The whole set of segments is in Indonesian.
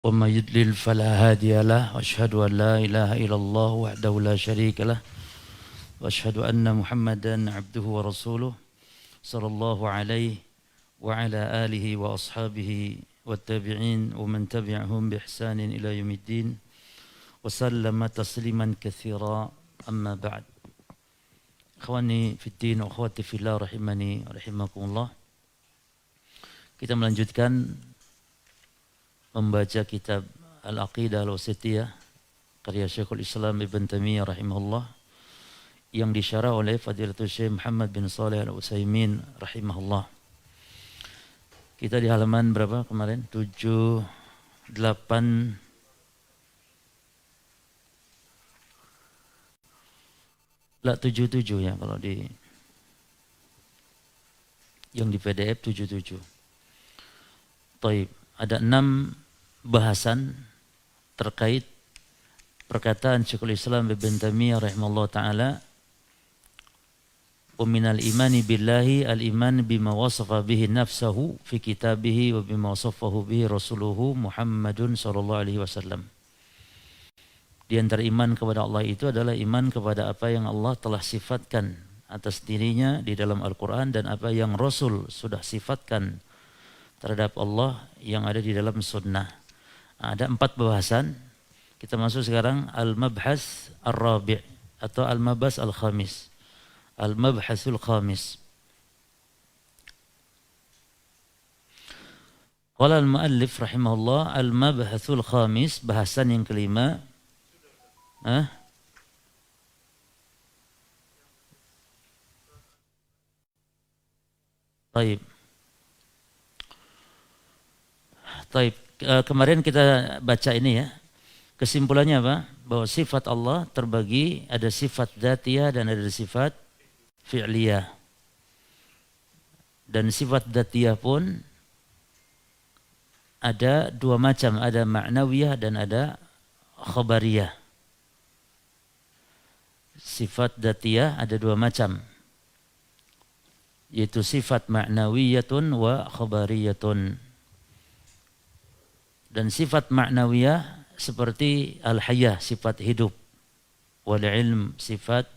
ومن يضلل فلا هادي له واشهد ان لا اله الا الله وحده لا شريك له واشهد ان محمدا عبده ورسوله صلى الله عليه وعلى اله واصحابه والتابعين ومن تبعهم باحسان الى يوم الدين وسلم تسليما كثيرا اما بعد. Ikhwani fiddin wa akhwati fillah rahimani rahimakumullah. Kita melanjutkan membaca kitab Al-Aqidah Al-Wasithiyah karya Syekhul Islam Ibn Taimiyah rahimahullah yang disyarah oleh Fadilatul Syekh Muhammad bin Shalih Al-Utsaimin rahimahullah. Kita di halaman berapa kemarin? 7, 8 77 ya kalau di yang di PDF 77. Taib, ada 6 bahasan terkait perkataan Syekhul Islam Ibn Taimiyah rahimahullah taala, wa minal imani billahi al-iman bima wasafa bihi nafsahu fi kitabihi wa bima wasafahu bihi rasuluhu Muhammadun sallallahu alaihi wasallam. Di antara iman kepada Allah itu adalah iman kepada apa yang Allah telah sifatkan atas dirinya di dalam Al-Quran dan apa yang Rasul sudah sifatkan terhadap Allah yang ada di dalam sunnah. Ada 4 bahasan. Kita masuk sekarang al-mabhas ar-rabi' atau al-mabhas al-khamis. Al-mabhasul khamis. Qala al-muallif rahimahullah, al-mabhasul khamis, bahasan yang kelima. Baik. Taib. Kemarin kita baca ini ya. Kesimpulannya apa? Bahwa sifat Allah terbagi, ada sifat dzatiyah dan ada sifat fi'liyah. Dan sifat dzatiyah pun ada 2 macam, ada ma'nawiyah dan ada khabariyah. Sifat dzatiyah ada 2 macam, yaitu sifat ma'nawiyatun wa khabariyatun. Dan sifat ma'nawiyah seperti al-hayah, sifat hidup, wal ilm, sifat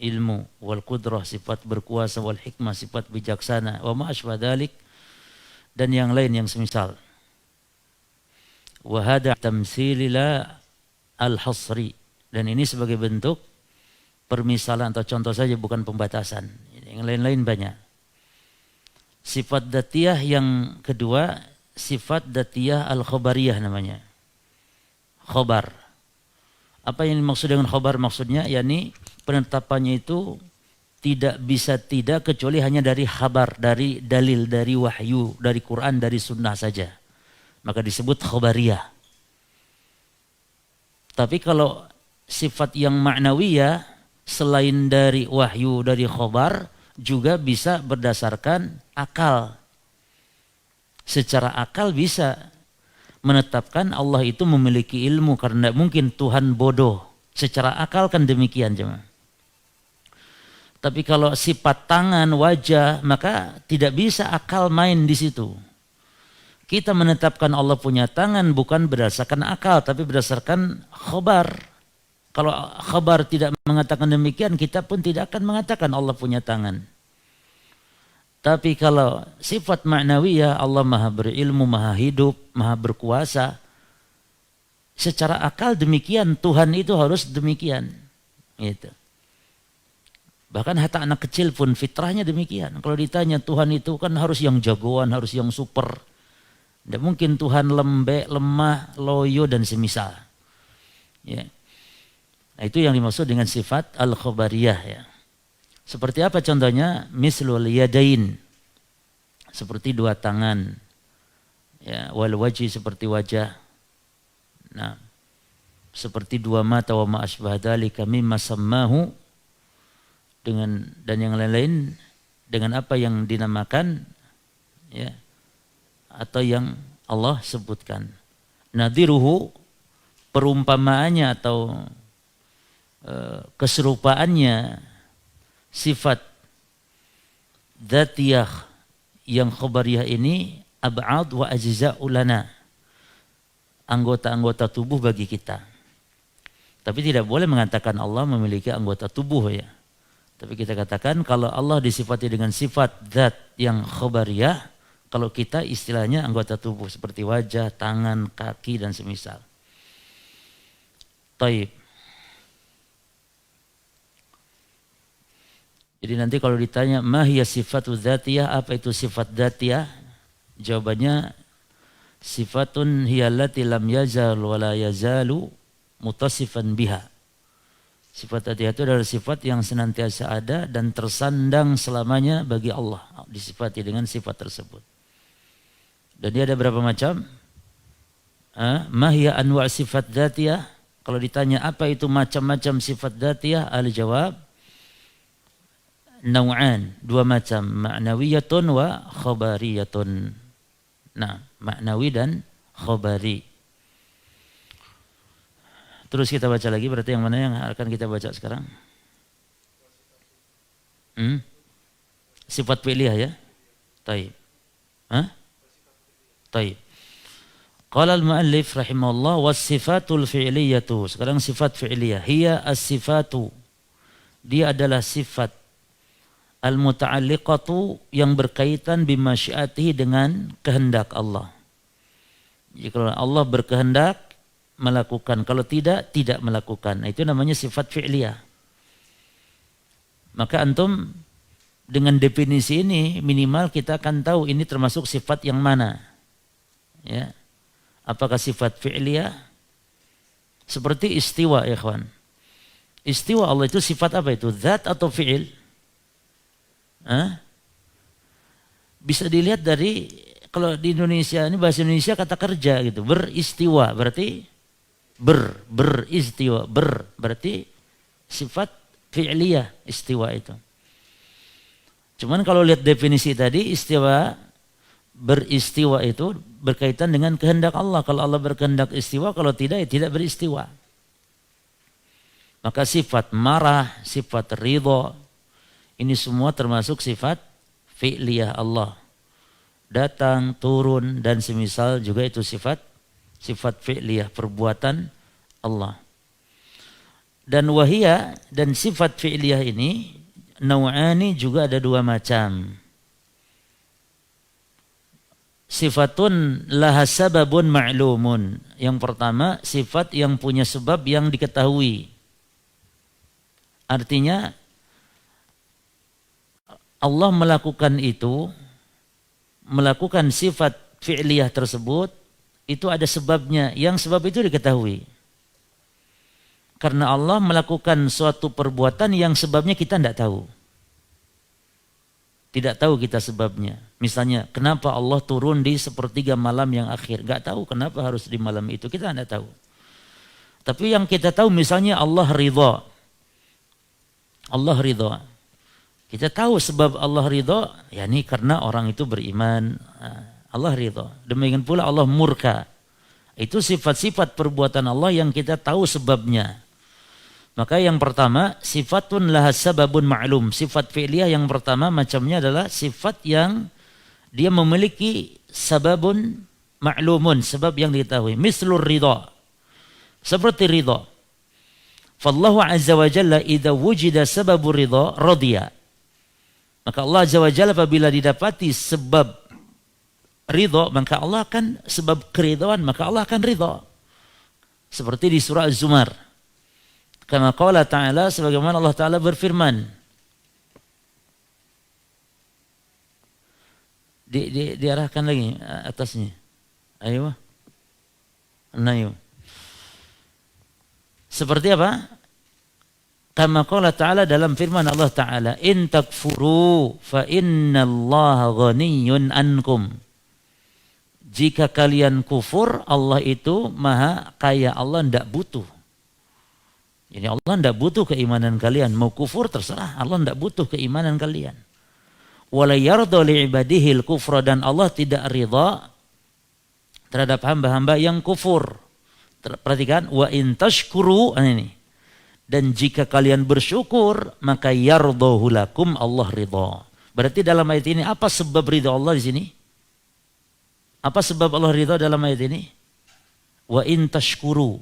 ilmu, wal qudrah, sifat berkuasa, wal hikmah, sifat bijaksana, wa ma asbah dzalik, dan yang lain yang semisal. Wa hada tamtsilila al-hasri, dan ini sebagai bentuk permisalan atau contoh saja, bukan pembatasan. Yang lain-lain banyak. Sifat dzatiyah yang kedua, sifat dzatiyah al-khabariyah namanya. Khabar. Apa yang dimaksud dengan khabar? Maksudnya yakni penetapannya itu tidak bisa tidak kecuali hanya dari khabar, dari dalil, dari wahyu, dari Quran, dari sunnah saja. Maka disebut khabariyah. Tapi kalau sifat yang ma'nawiyah, selain dari wahyu, dari khabar, juga bisa berdasarkan akal. Secara akal bisa menetapkan Allah itu memiliki ilmu, karena tidak mungkin Tuhan bodoh. Secara akal kan demikian jemaah. Tapi kalau sifat tangan, wajah, maka tidak bisa akal main di situ. Kita menetapkan Allah punya tangan bukan berdasarkan akal, tapi berdasarkan khabar. Kalau khabar tidak mengatakan demikian, kita pun tidak akan mengatakan Allah punya tangan. Tapi kalau sifat ma'nawiyah, Allah maha berilmu, maha hidup, maha berkuasa, secara akal demikian, Tuhan itu harus demikian. Gitu. Bahkan hatta anak kecil pun fitrahnya demikian. Kalau ditanya Tuhan itu kan harus yang jagoan, harus yang super. Tidak mungkin Tuhan lembek, lemah, loyo dan semisal. Ya. Nah, itu yang dimaksud dengan sifat al-khabariyah ya. Seperti apa contohnya? Mislul yadain, seperti 2 tangan. Ya, wal wajhi, seperti wajah. Nah, seperti 2 mata, wa ma asbah dzalika mimma sammahu, dengan dan yang lain-lain dengan apa yang dinamakan ya atau yang Allah sebutkan. Nadhiruhu, perumpamaannya atau keserupaannya sifat dzatiyah yang khabariyah ini ab'ad wa ajza'u lana, anggota-anggota tubuh bagi kita. Tapi tidak boleh mengatakan Allah memiliki anggota tubuh ya. Tapi kita katakan kalau Allah disifati dengan sifat zat yang khobariyah, kalau kita istilahnya anggota tubuh seperti wajah, tangan, kaki dan semisal. Taib. Jadi nanti kalau ditanya mahiyya sifatu dzatiyah, apa itu sifat dzatiyah? Jawabannya sifatun hiyallati lam yazal wa la yazalu mutasifan biha. Sifat dzatiyah itu adalah sifat yang senantiasa ada dan tersandang selamanya bagi Allah, disifati dengan sifat tersebut. Dan dia ada berapa macam? Mahiyya anwa' sifat dzatiyah. Kalau ditanya apa itu macam-macam sifat dzatiyah, al-jawab naw'an, dua macam, ma'nawiyatun wa khabariyatun. Nah, ma'nawi dan khabari. Terus kita baca lagi, berarti yang mana yang akan kita baca sekarang? Sifat fi'liyah ya? Taib. Taib. Qala al-mu'allif rahimahullah was-sifatul fi'liyatu. Sekarang sifat fi'liyah. Hiya as-sifatu. Dia adalah sifat al-muta'alliqatu yang berkaitan bimasyiatihi dengan kehendak Allah. Jadi kalau Allah berkehendak melakukan, kalau tidak melakukan. Nah, itu namanya sifat fi'liyah. Maka antum dengan definisi ini minimal kita akan tahu ini termasuk sifat yang mana. Ya. Apakah sifat fi'liyah? Seperti istiwa ya kawan. Istiwa Allah itu sifat apa itu? Zat atau fi'il? Bisa dilihat dari, kalau di Indonesia ini bahasa Indonesia kata kerja gitu, beristiwa berarti beristiwa, berarti sifat fi'liyah istiwa itu. Cuman kalau lihat definisi tadi, istiwa, beristiwa itu berkaitan dengan kehendak Allah. Kalau Allah berkehendak istiwa, kalau tidak ya tidak beristiwa. Maka sifat marah, sifat ridho, ini semua termasuk sifat fi'liyah Allah. Datang, turun dan semisal juga itu sifat fi'liyah, perbuatan Allah. Dan wahiyah dan sifat fi'liyah ini naw'ani juga ada dua macam. Sifatun laha sababun ma'lumun. Yang pertama sifat yang punya sebab yang diketahui. Artinya Allah melakukan itu, melakukan sifat fi'liyah tersebut, itu ada sebabnya, yang sebab itu diketahui. Karena Allah melakukan suatu perbuatan yang sebabnya kita tidak tahu. Tidak tahu kita sebabnya. Misalnya, kenapa Allah turun di sepertiga malam yang akhir? Tidak tahu kenapa harus di malam itu, kita tidak tahu. Tapi yang kita tahu misalnya Allah ridha. Allah ridha. Kita tahu sebab Allah ridha, yakni karena orang itu beriman, Allah ridha. Demikian pula Allah murka. Itu sifat-sifat perbuatan Allah yang kita tahu sebabnya. Maka yang pertama, sifatun laha sababun ma'lum. Sifat fi'liyah yang pertama macamnya adalah sifat yang dia memiliki sababun ma'lumun, sebab yang diketahui. Mislur ridha. Seperti ridha. Fallahu azza wa jalla idza wujida sababur ridha radiya. Maka Allah Azza wa Jalla apabila didapati sebab ridha, maka Allah akan, sebab keridhaan, maka Allah akan ridha. Seperti di surah Az-Zumar. Kama qala ta'ala, sebagaimana Allah Ta'ala berfirman. Diarahkan lagi atasnya. Ayo. Ayo. Seperti apa? Kama qala ta'ala, dalam firman Allah Ta'ala, in takfuru fa innallaha ghaniyyun ankum. Jika kalian kufur, Allah itu maha kaya, Allah tidak butuh. Jadi Allah tidak butuh keimanan kalian. Mau kufur terserah, Allah tidak butuh keimanan kalian. Wala yarda li'ibadihil kufra, dan Allah tidak ridha terhadap hamba-hamba yang kufur. Perhatikan, wa in tashkuru, ini. Dan jika kalian bersyukur, maka yardahu lakum, Allah ridha. Berarti dalam ayat ini apa sebab ridha Allah di sini? Apa sebab Allah ridha dalam ayat ini? wa in tashkuru,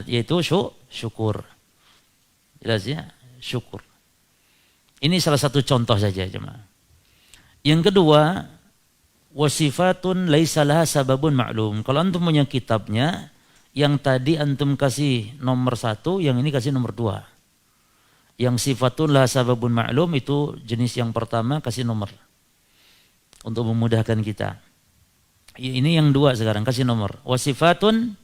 yaitu syukur. Jelas ya, syukur. Ini salah satu contoh saja jemaah. Yang kedua, wasifatun laisa laha sababun ma'lum. Kalau antum punya kitabnya, yang tadi antum kasih nomor 1, yang ini kasih nomor 2. Yang sifatun laha sababun ma'lum itu jenis yang pertama, kasih nomor untuk memudahkan kita. Ini yang 2 sekarang, kasih nomor. Wasifatun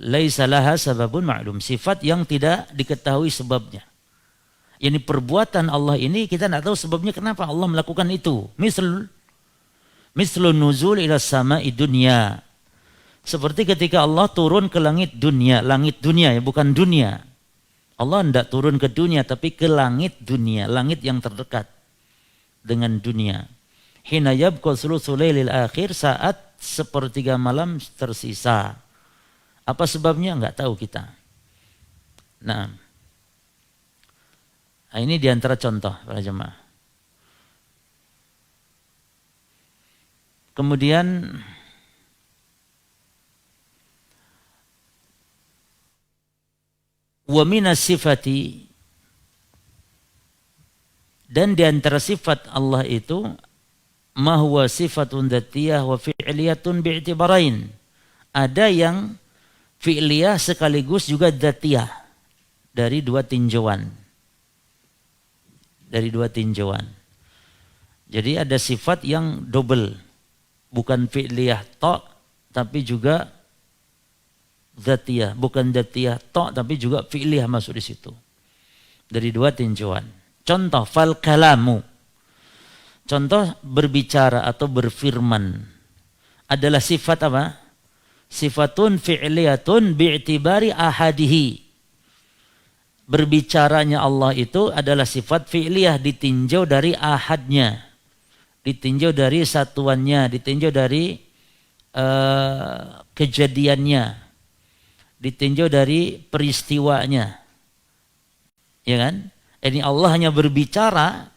laisa laha sababun ma'lum, sifat yang tidak diketahui sebabnya. Yani perbuatan Allah ini kita tidak tahu sebabnya kenapa Allah melakukan itu. Mislu nuzul ila sama'i dunya. Seperti ketika Allah turun ke langit dunia ya, bukan dunia. Allah tidak turun ke dunia tapi ke langit dunia, langit yang terdekat dengan dunia. Hina yabqa thulutsul lailil akhir, saat sepertiga malam tersisa. Apa sebabnya? Enggak tahu kita. Nah, ini diantara contoh para jemaah. Kemudian wa minas sifati, dan diantara sifat Allah itu ma huwa sifatun dzatiyah wa fi'liyatun bi'tibarain. Ada yang fi'liyah sekaligus juga dzatiyah dari dua tinjauan. Jadi ada sifat yang double, bukan fi'liyah ta' tapi juga dzatiyah, bukan dzatiyah ta' tapi juga fi'liyah masuk di situ. Dari dua tinjauan. Contoh fal kalamu. Contoh berbicara atau berfirman adalah sifat apa? Sifatun fi'liyatun bi'tibari ahadihi. Berbicaranya Allah itu adalah sifat fi'liyah, ditinjau dari ahadnya, ditinjau dari satuannya, ditinjau dari kejadiannya, ditinjau dari peristiwanya, ya kan? Ini Allah hanya berbicara,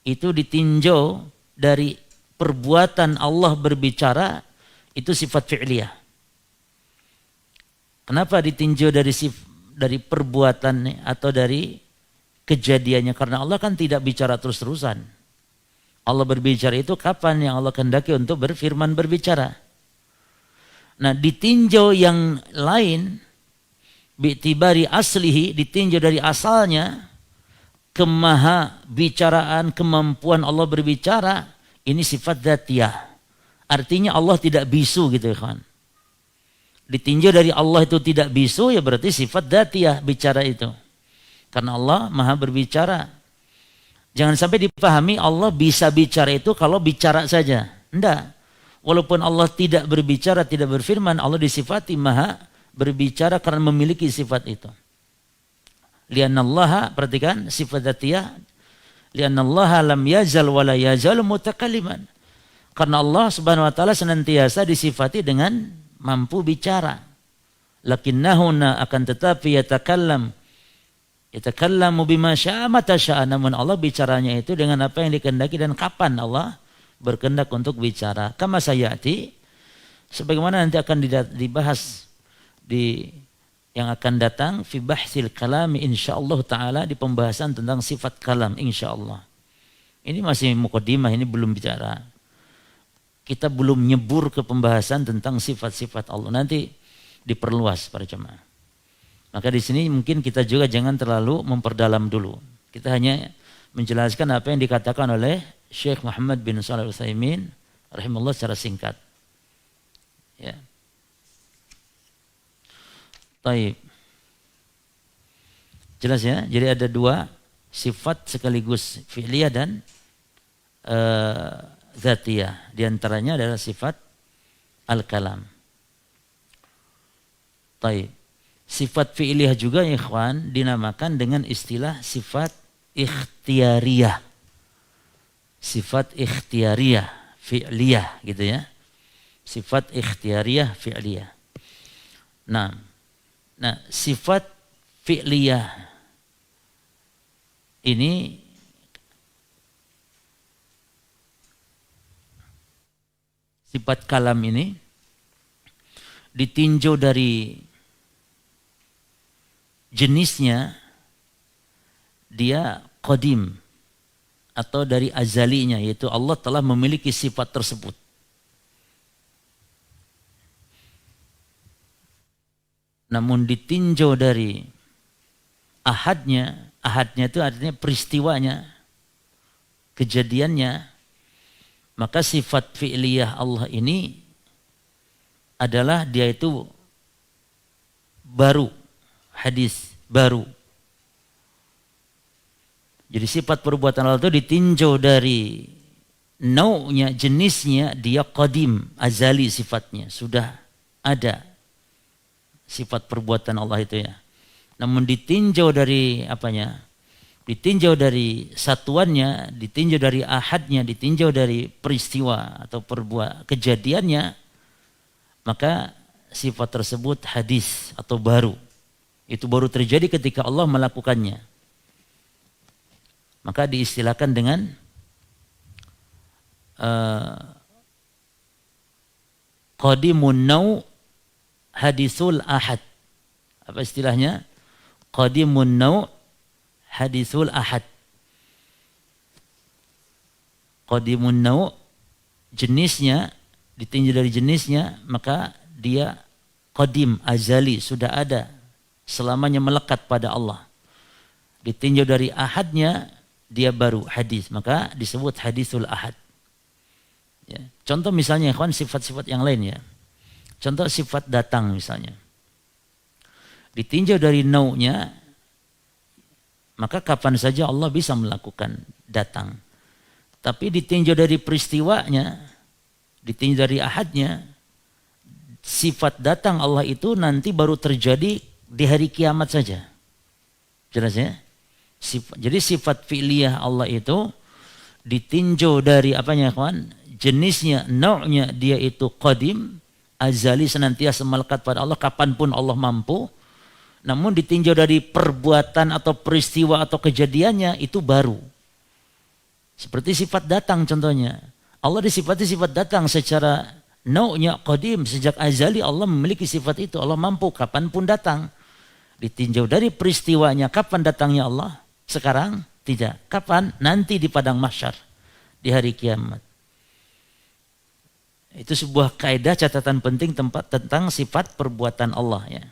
itu ditinjau dari perbuatan Allah berbicara, itu sifat fi'liyah. Kenapa ditinjau dari perbuatannya atau dari kejadiannya? Karena Allah kan tidak bicara terus-terusan. Allah berbicara itu kapan yang Allah kehendaki untuk berfirman berbicara. Nah, ditinjau yang lain, bi'tibari aslihi, ditinjau dari asalnya, kemaha bicaraan, kemampuan Allah berbicara, ini sifat dzatiyah. Artinya Allah tidak bisu gitu ya kawan. Ditinjau dari Allah itu tidak bisu, ya berarti sifat dzatiyah bicara itu. Karena Allah maha berbicara. Jangan sampai dipahami Allah bisa bicara itu kalau bicara saja. Enggak. Walaupun Allah tidak berbicara, tidak berfirman, Allah disifati maha berbicara karena memiliki sifat itu. Li'annallaha, perhatikan sifat dzatiyah. Li'annallaha lam yazal wa la yazal mutakalliman. Karena Allah Subhanahu wa taala senantiasa disifati dengan mampu bicara. Lakinnahuna, akan tetapi yatakallamu bima syaa mata syaa. Namun Allah bicaranya itu dengan apa yang dikehendaki dan kapan Allah berkehendak untuk bicara. Kama sayati, sebagaimana nanti akan dibahas di yang akan datang fi bahsil kalam insyaallah taala, di pembahasan tentang sifat kalam insyaallah. Ini masih mukadimah, ini belum bicara. Kita belum nyebur ke pembahasan tentang sifat-sifat Allah. Nanti diperluas para jemaah. Maka di sini mungkin kita juga jangan terlalu memperdalam dulu. Kita hanya menjelaskan apa yang dikatakan oleh Syekh Muhammad bin Shalih Al-Utsaimin rahimahullah secara singkat. Ya. Baik. Jelas ya? Jadi ada dua sifat sekaligus fi'liyah dan dzatiyah. Di antaranya adalah sifat al-kalam. Baik. Sifat fi'liyah juga ya ikhwan dinamakan dengan istilah sifat ikhtiyariyah. Sifat ikhtiyariyah fi'liyah gitu ya. Sifat ikhtiyariyah fi'liyah. Nah, sifat fi'liyah ini sifat kalam ini ditinjau dari jenisnya, dia qadim atau dari azalinya, yaitu Allah telah memiliki sifat tersebut. Namun ditinjau dari ahadnya, ahadnya itu artinya peristiwanya, kejadiannya, maka sifat fi'liyah Allah ini adalah dia itu baru, hadis baru. Jadi sifat perbuatan Allah itu ditinjau dari nau'nya, jenisnya, dia qadim, azali sifatnya, sudah ada sifat perbuatan Allah itu ya. Namun ditinjau dari apanya? Ditinjau dari satuannya, ditinjau dari ahadnya, ditinjau dari peristiwa atau kejadiannya, maka sifat tersebut hadis atau baru. Itu baru terjadi ketika Allah melakukannya. Maka diistilahkan dengan qadimun nau' hadisul ahad. Apa istilahnya? Qadimun nau' hadisul ahad. Qadimun nau' jenisnya, ditinjau dari jenisnya, maka dia qadim, azali, sudah ada, selamanya melekat pada Allah. Ditinjau dari ahadnya, dia baru, hadis, maka disebut hadisul ahad. Ya. Contoh misalnya ikhwan, sifat-sifat yang lain ya. Contoh sifat datang misalnya. Ditinjau dari nau'nya, maka kapan saja Allah bisa melakukan datang. Tapi ditinjau dari peristiwanya, ditinjau dari ahadnya, sifat datang Allah itu nanti baru terjadi di hari kiamat saja. Jelas ya? Jadi sifat fi'liyah Allah itu ditinjau dari apanya kawan? Jenisnya, nau'nya, dia itu qadim, azali, senantiasa melekat pada Allah kapanpun Allah mampu. Namun ditinjau dari perbuatan atau peristiwa atau kejadiannya itu baru. Seperti sifat datang contohnya. Allah disifati sifat datang secara nau'nya qadim, sejak azali Allah memiliki sifat itu. Allah mampu kapanpun datang. Ditinjau dari peristiwanya, kapan datangnya Allah? Sekarang? Tidak. Kapan? Nanti di padang mahsyar, di hari kiamat. Itu sebuah kaidah catatan penting tentang sifat perbuatan Allah ya.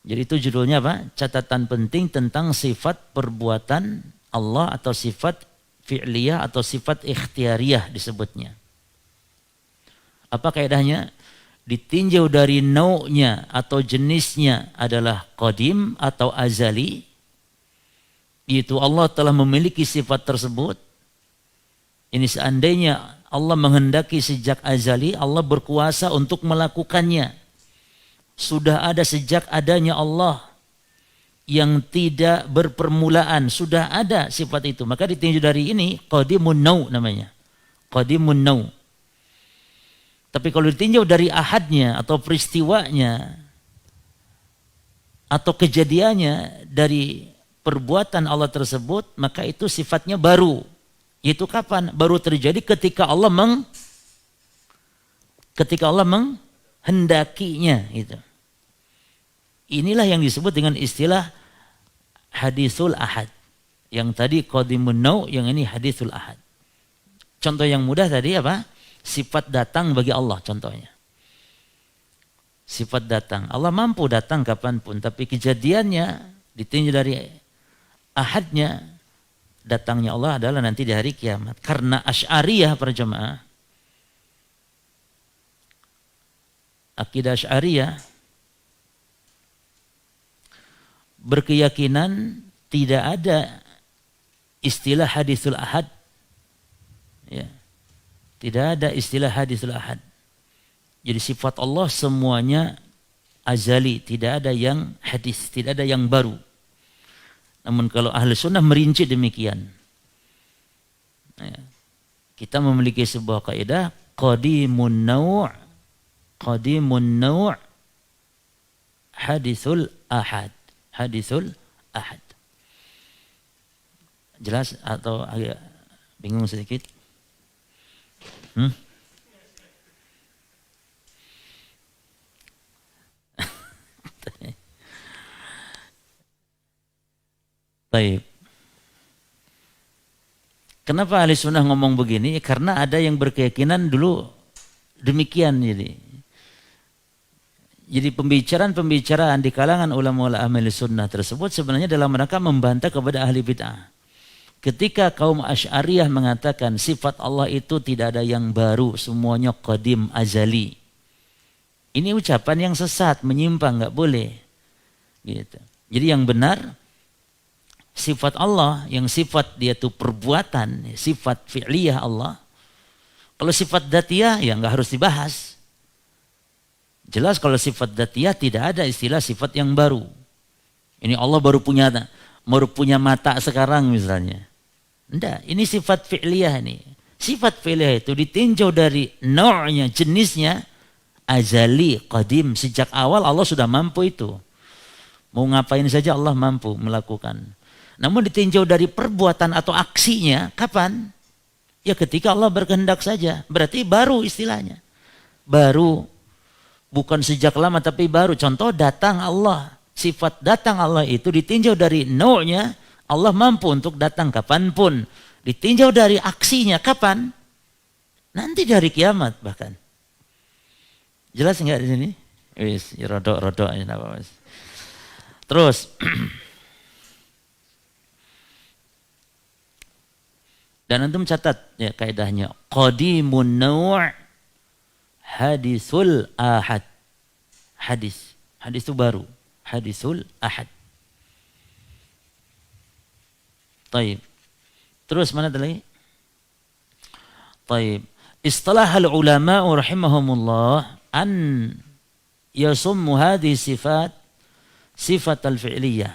Jadi itu judulnya apa? Catatan penting tentang sifat perbuatan Allah atau sifat fi'liyah atau sifat ikhtiariyah disebutnya. Apa kaidahnya? Ditinjau dari nau'nya atau jenisnya adalah qadim atau azali, yaitu Allah telah memiliki sifat tersebut. Ini seandainya Allah menghendaki sejak azali, Allah berkuasa untuk melakukannya. Sudah ada sejak adanya Allah yang tidak berpermulaan, sudah ada sifat itu. Maka ditinjau dari ini qadimun nau' namanya. Qadimun nau'. Tapi kalau ditinjau dari ahadnya atau peristiwanya atau kejadiannya dari perbuatan Allah tersebut, maka itu sifatnya baru. Itu kapan? Baru terjadi ketika Allah menghendakinya gitu. Inilah yang disebut dengan istilah hadisul ahad. Yang tadi qadimun nau', yang ini hadisul ahad. Contoh yang mudah tadi apa? Sifat datang bagi Allah contohnya. Sifat datang. Allah mampu datang kapanpun. Tapi kejadiannya ditinjau dari ahadnya. Datangnya Allah adalah nanti di hari kiamat. Karena Asy'ariyah para jemaah. Akidah Asy'ariyah berkeyakinan tidak ada istilah hadisul ahad. Ya. Tidak ada istilah hadisul ahad. Jadi sifat Allah semuanya azali, tidak ada yang hadis, tidak ada yang baru. Namun kalau ahli sunnah merinci demikian. Ya. Kita memiliki sebuah kaidah qadimun nau' hadisul ahad. Hadisul ahad. Jelas atau agak bingung sedikit? Taib. Kenapa ahli sunnah ngomong begini? Karena ada yang berkeyakinan dulu demikian Jadi pembicaraan di kalangan ulama-ulama ahli sunnah tersebut sebenarnya dalam rangka membantah kepada ahli bid'ah. Ketika kaum Asy'ariyah mengatakan sifat Allah itu tidak ada yang baru, semuanya qadim azali. Ini ucapan yang sesat, menyimpang, nggak boleh. Gitu. Jadi yang benar sifat Allah, yang sifat dia itu perbuatan, sifat fi'liyah Allah. Kalau sifat dzatiyah ya nggak harus dibahas. Jelas kalau sifat dzatiyah tidak ada istilah sifat yang baru. Ini Allah baru punya mata sekarang misalnya. Enggak, ini sifat fi'liyah nih. Sifat fi'liyah itu ditinjau dari nau'nya, jenisnya, azali, qadim. Sejak awal Allah sudah mampu itu. Mau ngapain saja Allah mampu melakukan. Namun ditinjau dari perbuatan atau aksinya, kapan? Ya ketika Allah berkehendak saja. Berarti baru istilahnya. Baru. Bukan sejak lama tapi baru. Contoh datang Allah. Sifat datang Allah itu ditinjau dari nau'nya. Allah mampu untuk datang kapanpun. Ditinjau dari aksinya kapan? Nanti dari kiamat bahkan. Jelas enggak di sini? Wis, rodok-rodok ini apa Mas. Terus dan antum catat ya kaidahnya qadimun naw' hadisul ahad. Hadis itu baru, hadisul ahad. Taib. Terus mana lagi? Taib. Istilah al-ulama rahimahumullah an yasummu hadhihi sifat al-fi'liyah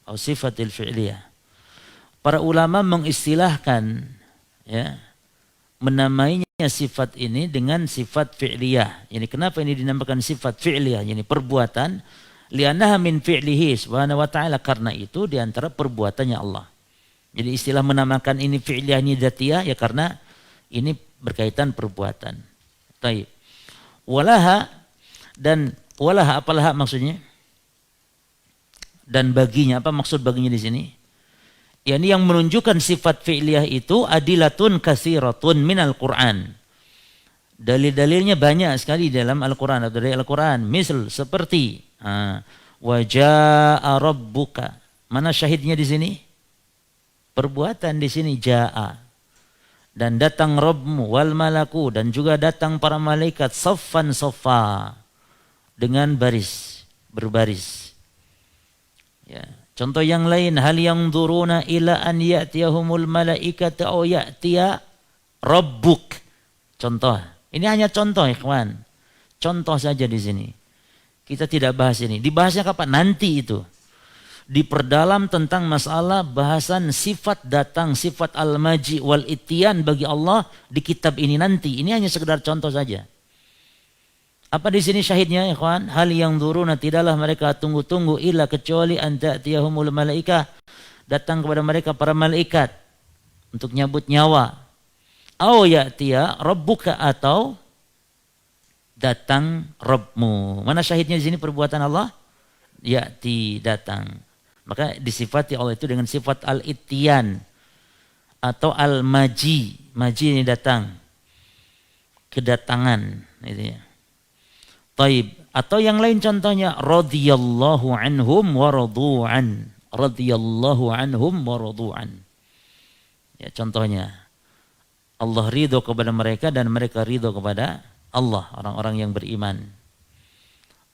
atau sifat al-fi'liyah. Para ulama mengistilahkan ya menamainya sifat ini dengan sifat fi'liyah. Yani kenapa ini dinamakan sifat fi'liyah? Yani perbuatan li'annaha min fi'lihi subhanahu wa ta'ala, karena itu diantara perbuatannya Allah. Jadi istilah menamakan ini fi'liyah ini dzatiyah ya karena ini berkaitan perbuatan. Taib. Walaha apalah maksudnya? Dan baginya, apa maksud baginya di sini? Yani yang menunjukkan sifat fi'liyah itu adilatun katsiratun minal Qur'an. Dalil-dalilnya banyak sekali dalam Al-Qur'an atau dari Al-Qur'an. Misal seperti wa jaa'a rabbuka. Mana syahidnya di sini? Perbuatan di sini jaa'a. Dan datang Rabbmu wal malaku, dan juga datang para malaikat saffan saffa dengan berbaris. Ya. Contoh yang lain, hal yanzuruna ila an ya'tiyahumul malaikatu aw ya'tiya rabbuk. Contoh. Ini hanya contoh, ikhwan. Contoh saja di sini. Kita tidak bahas ini. Dibahasnya kapan? Nanti itu. Diperdalam tentang masalah bahasan sifat datang, sifat al-maji wal ittiyan bagi Allah di kitab ini nanti. Ini hanya sekedar contoh saja. Apa di sini syahidnya, ikhwan? Hal yang duruna, tidaklah mereka tunggu-tunggu illa kecuali an ta'tiyahumul malaikah, datang kepada mereka para malaikat untuk nyabut nyawa. Au ya'tiya rabbuka, atau datang Rabbmu. Mana syahidnya di sini perbuatan Allah? Ya'ti, datang. Maka disifati Allah itu dengan sifat al-ittiyan atau al-maji. Maji ini datang. Kedatangan. Itu ya. Taib. Atau yang lain contohnya. Radiyallahu anhum wa radu'an. Radiyallahu anhum wa radu'an. Ya, contohnya. Allah ridho kepada mereka dan mereka ridho kepada Allah. Orang-orang yang beriman.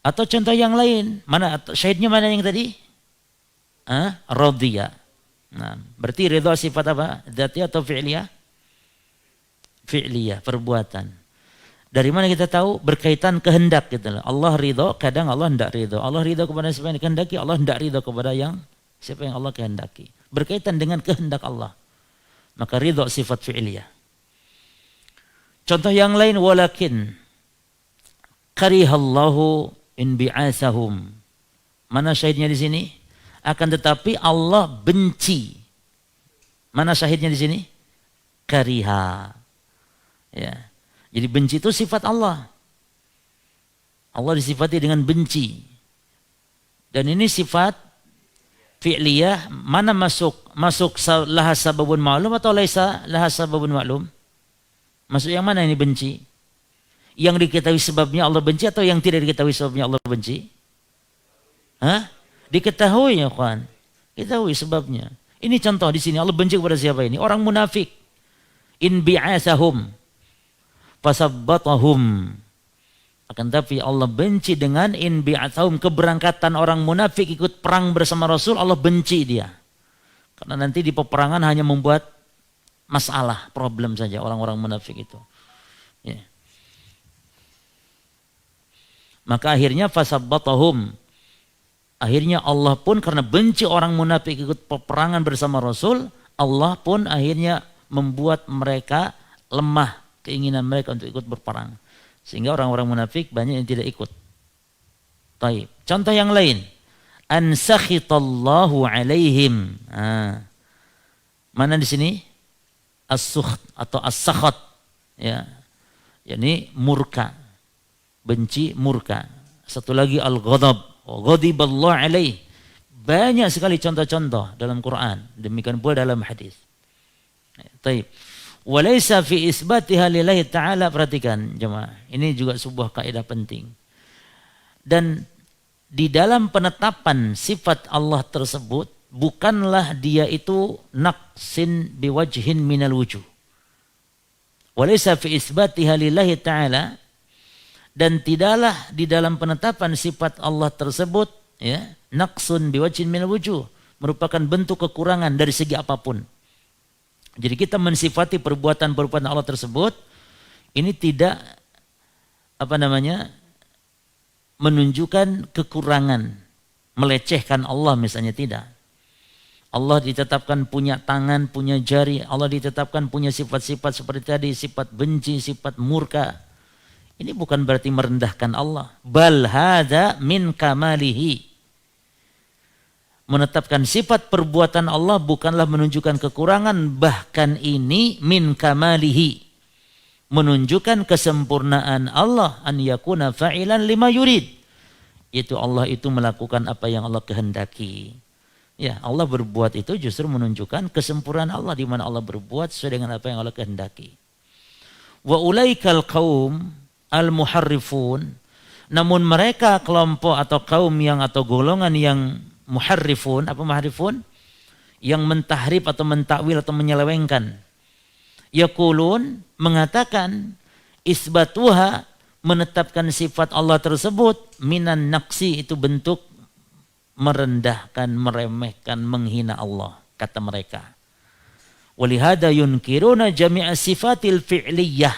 Atau contoh yang lain. Mana syahidnya mana yang tadi? Radhiya. Nah, berarti ridha sifat apa? Dzatiyah atau fi'liyah? Fi'liyah, perbuatan. Dari mana kita tahu? Berkaitan kehendak gitu loh. Allah ridha, kadang Allah tidak ridha. Allah ridha kepada siapa yang dikehendaki, Allah tidak ridha kepada siapa yang Allah kehendaki. Berkaitan dengan kehendak Allah. Maka ridha sifat fi'liyah. Contoh yang lain, walakin karihallahu in bi'asahum. Mana syahidnya di sini? Akan tetapi Allah benci. Mana syahidnya di sini? Kariha. Ya. Jadi benci itu sifat Allah. Allah disifati dengan benci. Dan ini sifat fi'liyah, mana masuk laha sababun ma'lum atau laisa laha sababun ma'lum? Masuk yang mana ini benci? Yang diketahui sebabnya Allah benci atau yang tidak diketahui sebabnya Allah benci? Hah? Diketahui ya kawan. Ketahui sebabnya. Ini contoh di sini Allah benci kepada siapa ini? Orang munafik. In bi'asahum fasabbatahum. Akan tapi Allah benci dengan in bi'asahum, keberangkatan orang munafik ikut perang bersama Rasul, Allah benci dia. Karena nanti di peperangan hanya membuat masalah, problem saja orang-orang munafik itu. Ya. Maka akhirnya fasabbatahum. Akhirnya Allah pun karena benci orang munafik ikut peperangan bersama Rasul, Allah pun akhirnya membuat mereka lemah keinginan mereka untuk ikut berperang. Sehingga orang-orang munafik banyak yang tidak ikut. Taib. Contoh yang lain. An sakhitallahu alaihim. Mana di sini? As-sukht atau as-sakhat. Ya. Yani murka. Benci, murka. Satu lagi al-ghadab. Ghadiballahu alaih. Banyak sekali contoh-contoh dalam Quran. Demikian pula dalam hadis. Taib. Walaysa fi isbatiha lillahi ta'ala. Perhatikan jemaah. Ini juga sebuah kaidah penting. Dan di dalam penetapan sifat Allah tersebut, bukanlah dia itu naqsin biwajhin minal wujuh. Walaysa fi isbatiha lillahi ta'ala. Dan tidaklah di dalam penetapan sifat Allah tersebut ya, naqsun biwajhin minal wujuh, merupakan bentuk kekurangan dari segi apapun. Jadi kita mensifati perbuatan-perbuatan Allah tersebut ini tidak menunjukkan kekurangan, melecehkan Allah misalnya, tidak. Allah ditetapkan punya tangan, punya jari, Allah ditetapkan punya sifat-sifat seperti tadi, sifat benci, sifat murka. Ini bukan berarti merendahkan Allah. Bal hadza min kamalihi. Menetapkan sifat perbuatan Allah bukanlah menunjukkan kekurangan, bahkan ini min kamalihi. Menunjukkan kesempurnaan Allah, an yakuna fa'ilan lima yurid. Itu Allah itu melakukan apa yang Allah kehendaki. Ya, Allah berbuat itu justru menunjukkan kesempurnaan Allah, di mana Allah berbuat sesuai dengan apa yang Allah kehendaki. Wa ulaikal qaum al-muharrifun, namun mereka kelompok atau kaum yang atau golongan yang muharrifun, apa muharrifun? Yang mentahrif atau mentakwil atau menyelewengkan. Yaqulun, mengatakan isbatuha, menetapkan sifat Allah tersebut, minan naqsi, itu bentuk merendahkan, meremehkan, menghina Allah, kata mereka. Walihada yunkiruna jami'a sifatil fi'liyah.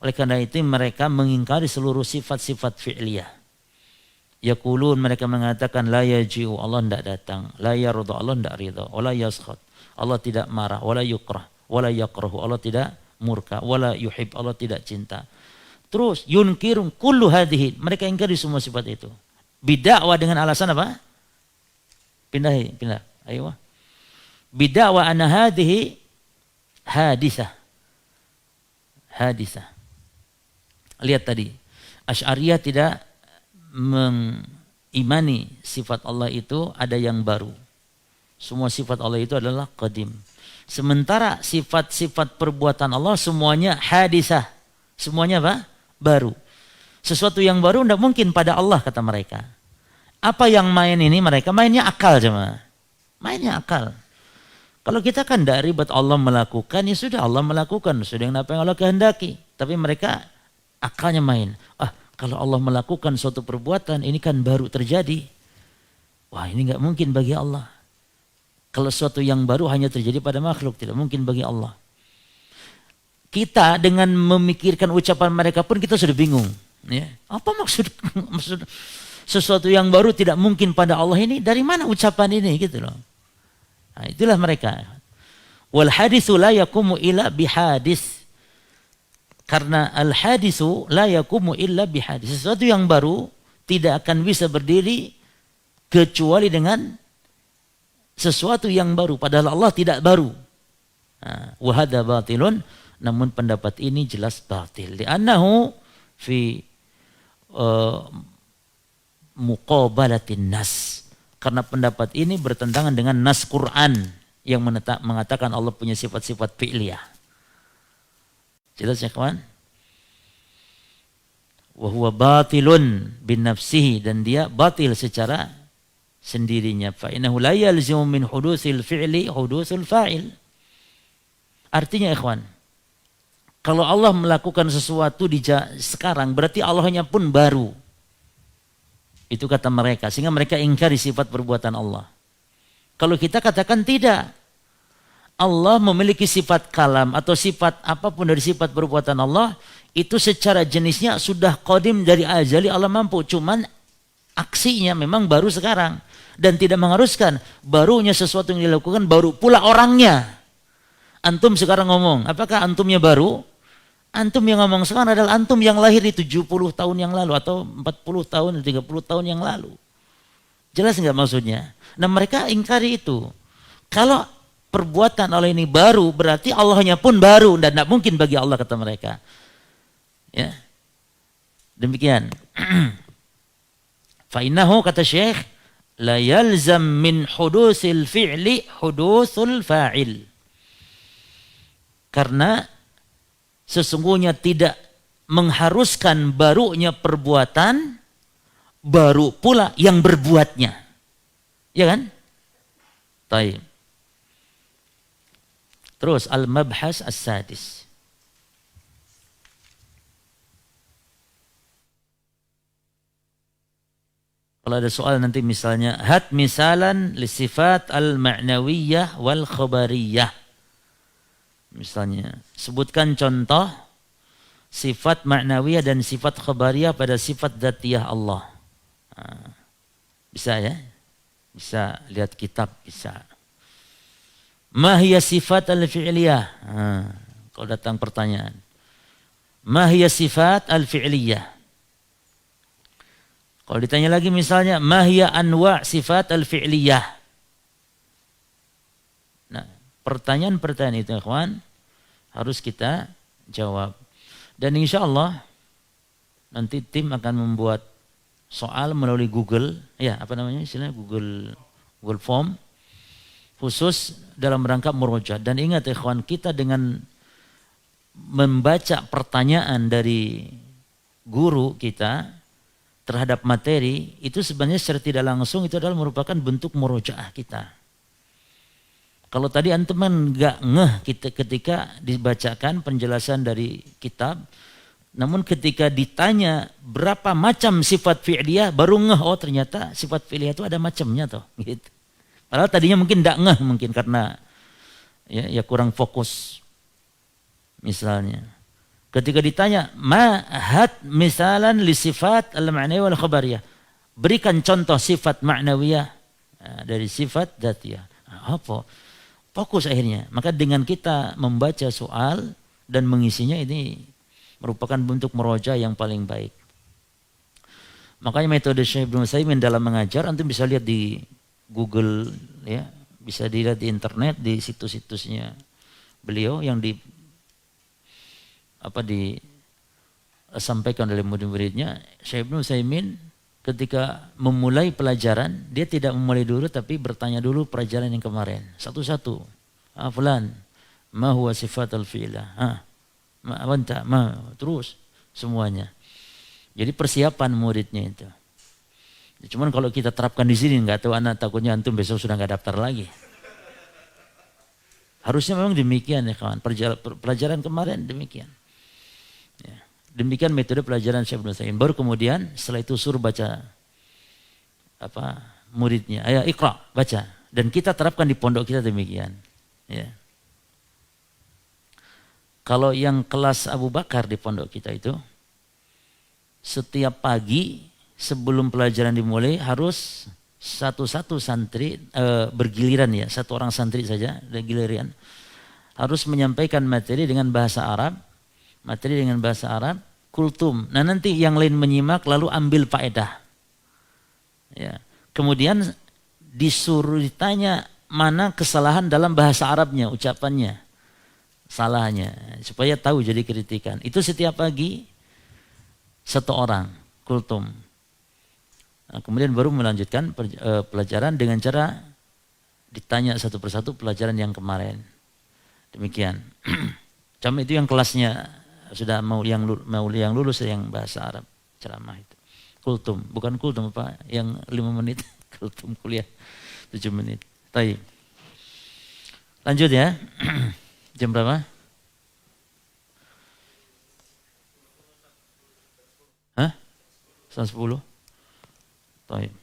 Oleh karena itu mereka mengingkari seluruh sifat-sifat fi'liyah. Yaqulun, mereka mengatakan la yaji'u, Allah tidak datang, la yarda, Allah tidak ridha, wala yaskhat, Allah tidak marah, wala yukrah, wala yakrahu, Allah tidak murka, wala yuhib, Allah tidak cinta. Terus yunkirun kullu hadhihi, mereka ingkari semua sifat itu. Bid'ah dengan alasan apa? Pindah. Ayo. Bid'ah anna hadhihi hadisah. Lihat tadi, Asy'ariyah tidak mengimani sifat Allah itu ada yang baru. Semua sifat Allah itu adalah qadim. Sementara sifat-sifat perbuatan Allah semuanya hadisah. Semuanya apa? Baru. Sesuatu yang baru tidak mungkin pada Allah, kata mereka. Apa yang main ini mereka? Mainnya akal jemaah. Mainnya akal. Kalau kita kan tidak ribet, Allah melakukan, ya sudah Allah melakukan. Sudah dengan apa yang Allah kehendaki. Tapi mereka akalnya main. Kalau Allah melakukan suatu perbuatan, ini kan baru terjadi. Wah, ini nggak mungkin bagi Allah. Kalau sesuatu yang baru hanya terjadi pada makhluk, tidak mungkin bagi Allah. Kita dengan memikirkan ucapan mereka pun kita sudah bingung. Ya. Apa maksud sesuatu yang baru tidak mungkin pada Allah ini? Dari mana ucapan ini? Gitu loh. Nah, itulah mereka. Wal haditsu la yaqumu illa bihadis. Karena al hadisu la yaqumu illa bihadis. Sesuatu yang baru tidak akan bisa berdiri kecuali dengan sesuatu yang baru. Padahal Allah tidak baru. Wa hadza batilun. Namun pendapat ini jelas batil. Li'annahu fi muqabalatin nas. Karena pendapat ini bertentangan dengan nas Quran yang mengatakan Allah punya sifat-sifat fi'liyah. Jelas ya kawan? Wa huwa batilun bin nafsihi, dan dia batil secara sendirinya. Fa innahu la yalzimu min hudutsil fi'li hudutsul fa'il. Artinya ikhwan, kalau Allah melakukan sesuatu sekarang berarti Allahnya pun baru. Itu kata mereka, sehingga mereka ingkari sifat perbuatan Allah. Kalau kita katakan tidak, Allah memiliki sifat kalam atau sifat apapun dari sifat perbuatan Allah, itu secara jenisnya sudah qadim dari azali, Allah mampu. Cuman aksinya memang baru sekarang. Dan tidak mengharuskan barunya sesuatu yang dilakukan baru pula orangnya. Antum sekarang ngomong, apakah antumnya baru? Antum yang ngomong sekarang adalah antum yang lahir di 70 tahun yang lalu atau 40 tahun, 30 tahun yang lalu. Jelas nggak maksudnya? Nah mereka ingkari itu. Kalau perbuatan Allah ini baru, berarti Allahnya pun baru dan tidak mungkin bagi Allah, kata mereka. Ya, demikian. Fa innahu, kata Syekh, la yalzam min hudusil fi'li hudusul fa'il. Karena sesungguhnya tidak mengharuskan barunya perbuatan, baru pula yang berbuatnya. Ya kan? Taib. Terus al-mabhas as-sadis. Kalau ada soal nanti misalnya, hat misalan li sifat al-ma'nawiyah wal khabariyah. Misalnya, sebutkan contoh sifat ma'nawiyah dan sifat khabariyah pada sifat dzatiyah Allah. Bisa ya? Bisa lihat kitab, bisa. Ma hiya sifat al-fi'liyah? Kalau datang pertanyaan. Ma hiya sifat al-fi'liyah? Kalau ditanya lagi misalnya, ma hiya anwa' sifat al-fi'liyah? Nah, pertanyaan-pertanyaan itu, ikhwan, harus kita jawab. Dan insya Allah nanti tim akan membuat soal melalui Google, ya apa namanya istilahnya, Google Form, khusus dalam rangka murojaah. Dan ingat ikhwan, kita dengan membaca pertanyaan dari guru kita terhadap materi, itu sebenarnya secara tidak langsung itu adalah merupakan bentuk murojaah kita. Kalau tadi antum nggak ngeh ketika dibacakan penjelasan dari kitab, namun ketika ditanya berapa macam sifat fi'liyah, baru ngeh, oh ternyata sifat fi'liyah itu ada macamnya toh. Gitu. Padahal tadinya mungkin nggak ngeh, mungkin karena ya kurang fokus. Misalnya, ketika ditanya ma'hat misalan li sifat al-ma'nawiyah wal khabariyah, berikan contoh sifat ma'nawiyah dari sifat dzatiyah. Apa? Fokus akhirnya. Maka dengan kita membaca soal dan mengisinya, ini merupakan bentuk murojaah yang paling baik. Makanya metode Syekh Ibnu Utsaimin dalam mengajar, antum bisa lihat di Google, ya, bisa dilihat di internet, di situs-situsnya beliau yang disampaikan oleh murid-muridnya. Syekh Ibnu Utsaimin ketika memulai pelajaran, dia tidak memulai dulu tapi bertanya dulu pelajaran yang kemarin. Satu-satu. Fulan, ma huwa sifatul fi'lah? Terus semuanya. Jadi persiapan muridnya itu. Cuman kalau kita terapkan di sini, nggak tahu, anak takutnya antum besok sudah nggak daftar lagi. Harusnya memang demikian ya kawan. Pelajaran kemarin demikian. Ya. Demikian metode pelajaran Syekh Ibnu Utsaimin. Baru kemudian setelah itu suruh baca muridnya, ayo iqra, baca. Dan kita terapkan di pondok kita demikian. Ya. Kalau yang kelas Abu Bakar di pondok kita itu, setiap pagi sebelum pelajaran dimulai harus satu-satu santri bergiliran, ya, satu orang santri saja giliran harus menyampaikan materi dengan bahasa Arab. Materi dengan bahasa Arab, kultum. Nah nanti yang lain menyimak lalu ambil faedah. Ya. Kemudian disuruh ditanya mana kesalahan dalam bahasa Arabnya, ucapannya, salahnya, supaya tahu jadi kritikan. Itu setiap pagi satu orang, kultum. Nah, kemudian baru melanjutkan pelajaran dengan cara ditanya satu persatu pelajaran yang kemarin. Demikian. Cuma itu yang kelasnya sudah mau yang lulus yang bahasa Arab ceramah itu. Kultum, bukan kultum apa yang 5 menit, kultum kuliah 7 menit. Baik. Lanjut ya. Jam berapa? Hah? 10. Baik.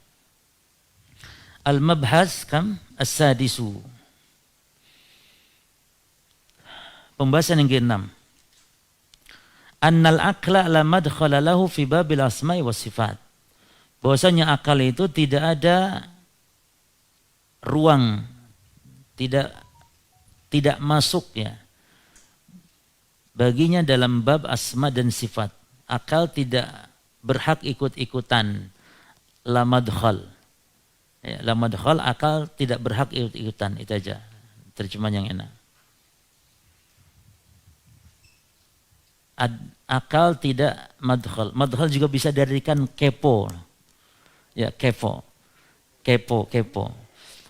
Al-mabhas kam as-sadisu. Pembahasan yang ke-6. Annal aqla la madkhala lahu fi babil asma'i was sifat. Bahwasanya akal itu tidak ada ruang, tidak masuk ya baginya dalam bab asma dan sifat. Akal tidak berhak ikut-ikutan. La madkhal. Ya, la madkhal, akal tidak berhak ikut-ikutan. Itu aja terjemahan yang enak. Akal tidak madkhal. Madkhal juga bisa diartikan kepo. Ya, kepo.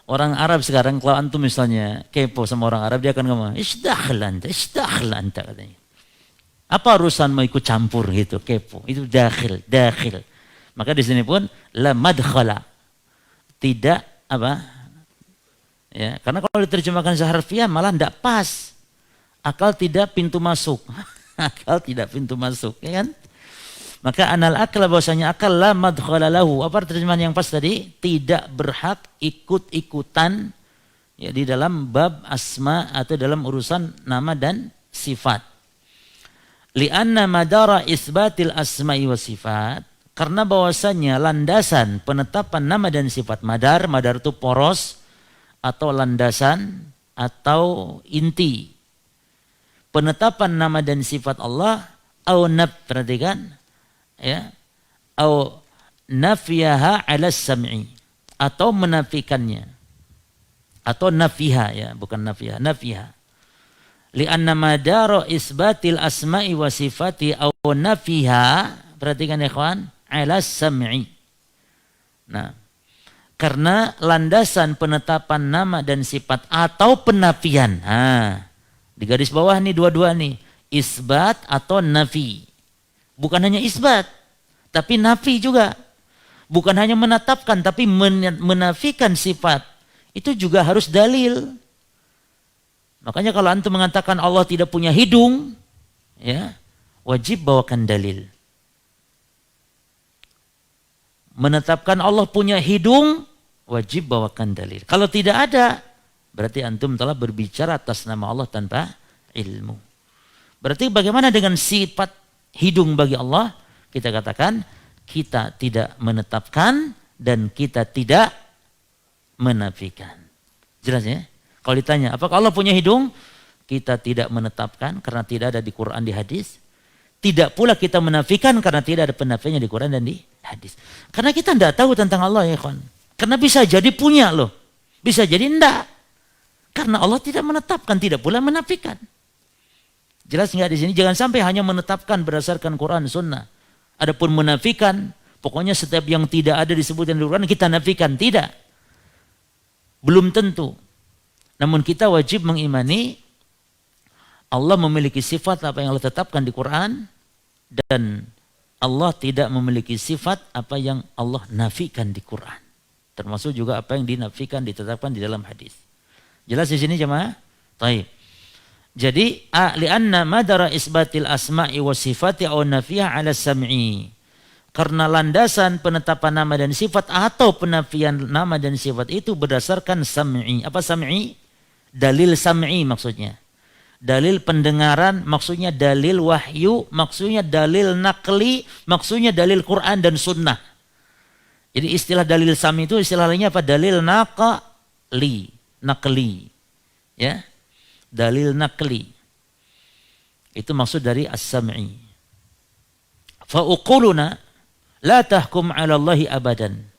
Orang Arab sekarang kalau antum misalnya kepo sama orang Arab, dia akan ngomong, "Isdakhil anta," katanya. Apa urusan mau ikut campur gitu, kepo. Itu dakhil. Maka di sini pun la madkhala. Tidak apa? Ya, karena kalau diterjemahkan seharfiah malah tidak pas. Akal tidak pintu masuk. Akal tidak pintu masuk, ya kan? Maka anal akal, bahwasanya akal la madkhala lahu. Apa terjemahan yang pas tadi? Tidak berhak ikut-ikutan ya di dalam bab asma atau dalam urusan nama dan sifat. Li'anna madara isbatil asma'i wa sifat, karena bahwasanya landasan penetapan nama dan sifat, madar itu poros atau landasan atau inti penetapan nama dan sifat Allah, perhatikan ya, au nafiyaha ala sam'i, atau menafikannya, atau nafiha ya, bukan nafiha. Li'anna madara isbatil asma'i wa sifati au nafiha, perhatikan ya kawan, ala sam'i. Nah, karena landasan penetapan nama dan sifat atau penafian. Di garis bawah nih dua-dua nih, isbat atau nafi. Bukan hanya isbat, tapi nafi juga. Bukan hanya menetapkan, tapi menafikan sifat. Itu juga harus dalil. Makanya kalau antum mengatakan Allah tidak punya hidung, ya, wajib bawakan dalil. Menetapkan Allah punya hidung, wajib bawakan dalil. Kalau tidak ada, berarti antum telah berbicara atas nama Allah tanpa ilmu. Berarti bagaimana dengan sifat hidung bagi Allah? Kita katakan kita tidak menetapkan dan kita tidak menafikan. Jelas ya? Kalau ditanya apakah Allah punya hidung? Kita tidak menetapkan karena tidak ada di Quran, di hadis. Tidak pula kita menafikan karena tidak ada penafiannya di Quran dan di hadis. Karena kita tidak tahu tentang Allah ya kawan. Karena bisa jadi punya loh. Bisa jadi enggak. Karena Allah tidak menetapkan, tidak pula menafikan. Jelas nggak di sini? Jangan sampai hanya menetapkan berdasarkan Quran, Sunnah. Adapun menafikan, pokoknya setiap yang tidak ada disebutkan di Quran kita nafikan, tidak. Belum tentu. Namun kita wajib mengimani Allah memiliki sifat apa yang Allah tetapkan di Quran, dan Allah tidak memiliki sifat apa yang Allah nafikan di Quran. Termasuk juga apa yang dinafikan, ditetapkan di dalam hadis. Jelas di sini jemaah? Baik. Jadi li'anna madara isbatil asma'i wa sifati aw nafiha 'ala sam'i. Karena landasan penetapan nama dan sifat atau penafian nama dan sifat itu berdasarkan sam'i. Apa sam'i? Dalil sam'i maksudnya. Dalil pendengaran, maksudnya dalil wahyu, maksudnya dalil nakli, maksudnya dalil Quran dan sunnah. Jadi istilah dalil sam'i itu istilahnya apa? Dalil nakli. Ya. Dalil nakli. Itu maksud dari as-sam'i. Fa'uquluna la tahkum 'ala Allahi abadan.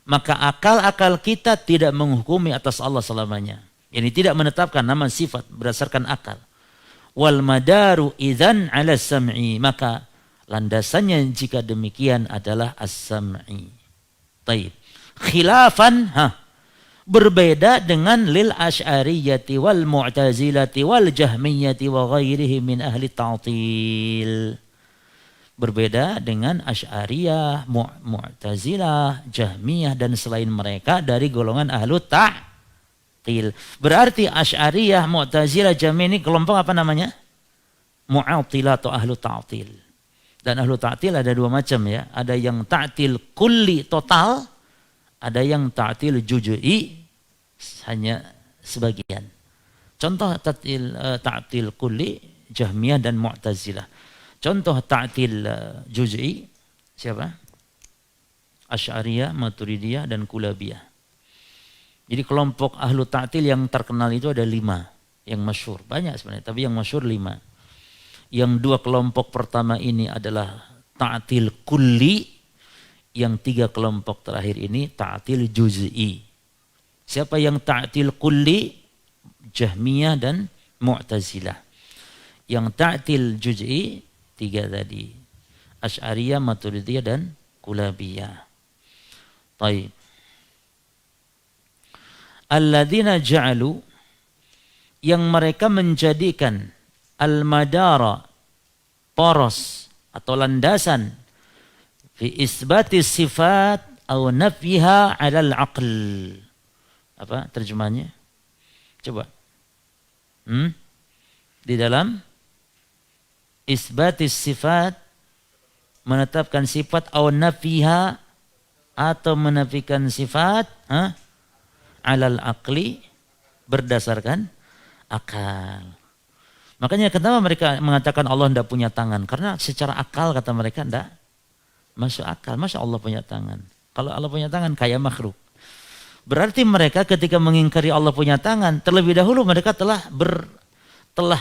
Maka akal-akal kita tidak menghukumi atas Allah selamanya. Yani tidak menetapkan nama sifat berdasarkan akal. Wal madaru idzan 'ala sam'i. Maka landasannya jika demikian adalah as-sam'i. Taib. Khilafan, berbeda dengan lil asy'ariyati wal mu'tazilati wal jahmiyati wa ghairihi min ahli ta'til. Berbeda dengan asy'ariyah, mu'tazilah, jahmiyah dan selain mereka dari golongan ahlu ta'til. Berarti asy'ariyah, mu'tazilah, jahmiyah ini kelompok apa namanya? Mu'attilah atau ahlu ta'til. Dan ahlu ta'til ada dua macam ya. Ada yang ta'til kulli total, ada yang ta'til juz'i hanya sebagian. Contoh ta'til kulli Jahmiyah dan Mu'tazilah. Contoh ta'til juz'i siapa? Asy'ariyah, Maturidiyah dan Kulabiyah. Jadi kelompok ahlu ta'til yang terkenal itu ada 5 yang masyhur. Banyak sebenarnya, tapi yang masyhur 5. Yang 2 kelompok pertama ini adalah ta'til kulli, yang 3 kelompok terakhir ini ta'til juz'i. Siapa yang ta'til kulli? Jahmiyah dan Mu'tazilah. Yang ta'til juz'i 3 tadi. Asy'ariyah, Maturidiyah dan Kulabiyah. Baik. Alladzina ja'alu, yang mereka menjadikan al-madara, poros atau landasan fi isbati sifat atau nafyiha 'ala al-aql. Apa terjemahannya? Coba. Di dalam isbati sifat, menetapkan sifat atau nafyiha atau menafikan sifat 'ala al-aqli, berdasarkan akal. Makanya kenapa mereka mengatakan Allah tidak punya tangan? Karena secara akal kata mereka tidak masuk akal. Masa Allah punya tangan? Kalau Allah punya tangan kayak makhluk. Berarti mereka ketika mengingkari Allah punya tangan, terlebih dahulu mereka telah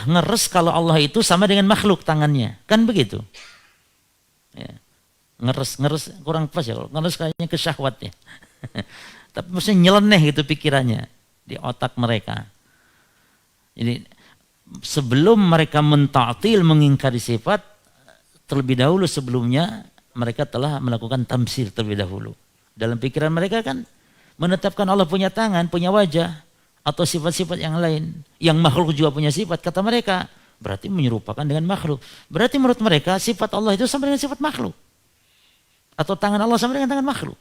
ngeres kalau Allah itu sama dengan makhluk tangannya. Kan begitu? Ya. Ngeres kurang pas ya. Ngeres kayaknya ke syahwatnya. Tapi maksudnya nyeleneh gitu pikirannya di otak mereka. Jadi sebelum mereka menta'til, mengingkari sifat, terlebih dahulu sebelumnya mereka telah melakukan tamsil terlebih dahulu. Dalam pikiran mereka kan menetapkan Allah punya tangan, punya wajah, atau sifat-sifat yang lain. Yang makhluk juga punya sifat, kata mereka. Berarti menyerupakan dengan makhluk. Berarti menurut mereka sifat Allah itu sama dengan sifat makhluk. Atau tangan Allah sama dengan tangan makhluk.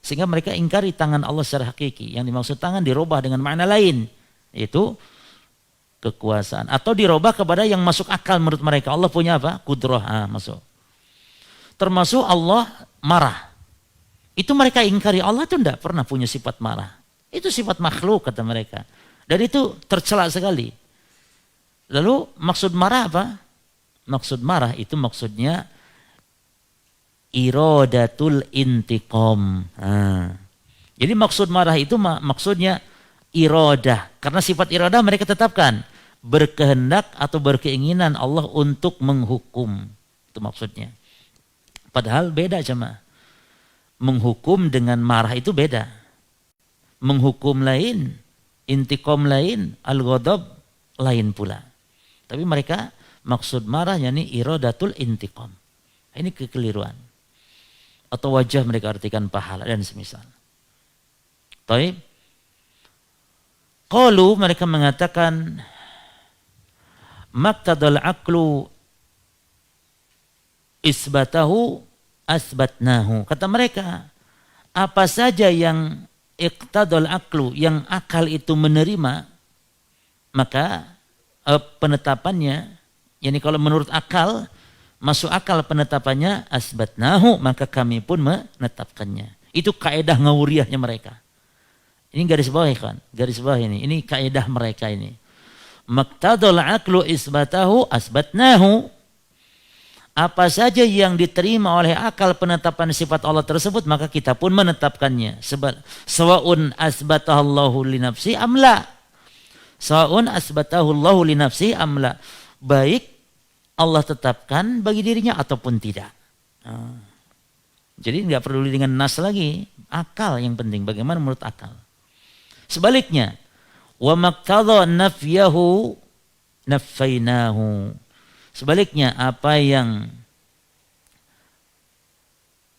Sehingga mereka ingkari tangan Allah secara hakiki. Yang dimaksud tangan dirubah dengan makna lain. Yaitu kekuasaan. Atau dirubah kepada yang masuk akal menurut mereka. Allah punya apa? Kudrah. Masuk. Termasuk Allah marah. Itu mereka ingkari. Allah itu tidak pernah punya sifat marah. Itu sifat makhluk kata mereka. Dan itu tercela sekali. Lalu maksud marah apa? Maksud marah itu maksudnya iradatul intiqam. Jadi maksud marah itu maksudnya iradah. Karena sifat iradah mereka tetapkan. Berkehendak atau berkeinginan Allah untuk menghukum. Itu maksudnya. Padahal beda jemaah. Menghukum dengan marah itu beda. Menghukum lain, intiqam lain, al-ghadab lain pula. Tapi mereka maksud marahnya ini iradatul intiqam. Ini kekeliruan. Atau wajah mereka artikan pahala dan semisal. Baik. Qalu, mereka mengatakan maqtadal aqlu isbatahu asbatnahu. Kata mereka, apa saja yang iqtadal aqlu, yang akal itu menerima, maka penetapannya, yani kalau menurut akal, masuk akal penetapannya, asbatnahu, maka kami pun menetapkannya. Itu kaidah ngawuriyahnya mereka. Ini garis bawah kan? Garis bawah ini kaidah mereka ini. Maqtadal aqlu isbatahu asbatnahu. Apa saja yang diterima oleh akal penetapan sifat Allah tersebut, maka kita pun menetapkannya. Sawa'un asbatahu Allahu li nafsi amla. Sawa'un asbatahu Allahu li nafsi amla. Baik Allah tetapkan bagi dirinya ataupun tidak. Jadi nggak peduli dengan nas lagi. Akal yang penting. Bagaimana menurut akal. Sebaliknya. Wa maqtadha nafyahu naffainahu. Sebaliknya, apa yang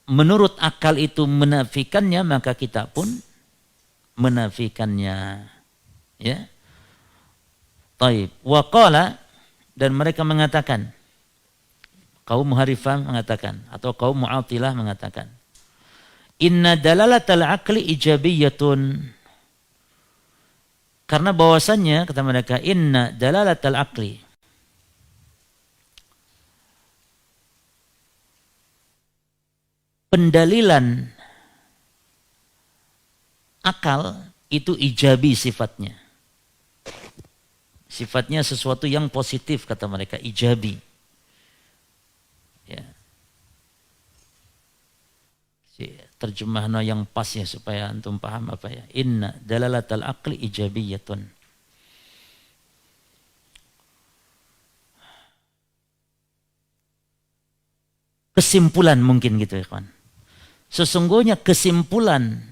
menurut akal itu menafikannya, maka kita pun menafikannya. Ya. Taib. Wa qala, dan mereka mengatakan, kaum Muharifah mengatakan atau kaum Mu'attilah mengatakan, inna dalalatal aqli ijabiyatun. Karena bahwasannya kata mereka, inna dalalatal aqli, pendalilan akal itu ijabi sifatnya. Sifatnya sesuatu yang positif kata mereka, ijabi. Ya. Terjemahan yang pas ya supaya antum paham apa ya. Inna dalalatal aqli ijabiyatun. Kesimpulan mungkin gitu ya kawan. Sesungguhnya kesimpulan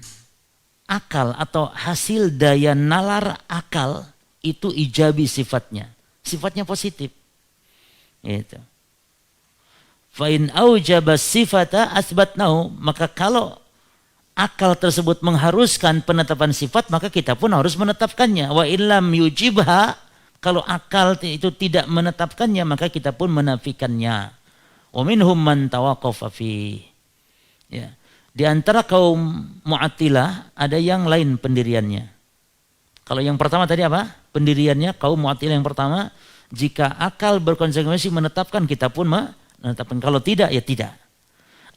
akal atau hasil daya nalar akal itu ijabi sifatnya. Sifatnya positif. Gitu. Fa'in aujaba sifata asbatnahu, maka kalau akal tersebut mengharuskan penetapan sifat, maka kita pun harus menetapkannya. Wa illam yujibha, kalau akal itu tidak menetapkannya, maka kita pun menafikannya. Wa minhum man tawaqqafa fi. Ya. Di antara kaum Mu'attilah ada yang lain pendiriannya. Kalau yang pertama tadi apa? Pendiriannya kaum Mu'attilah yang pertama, jika akal berkonsekuensi menetapkan, kita pun menetapkan. Kalau tidak, ya tidak.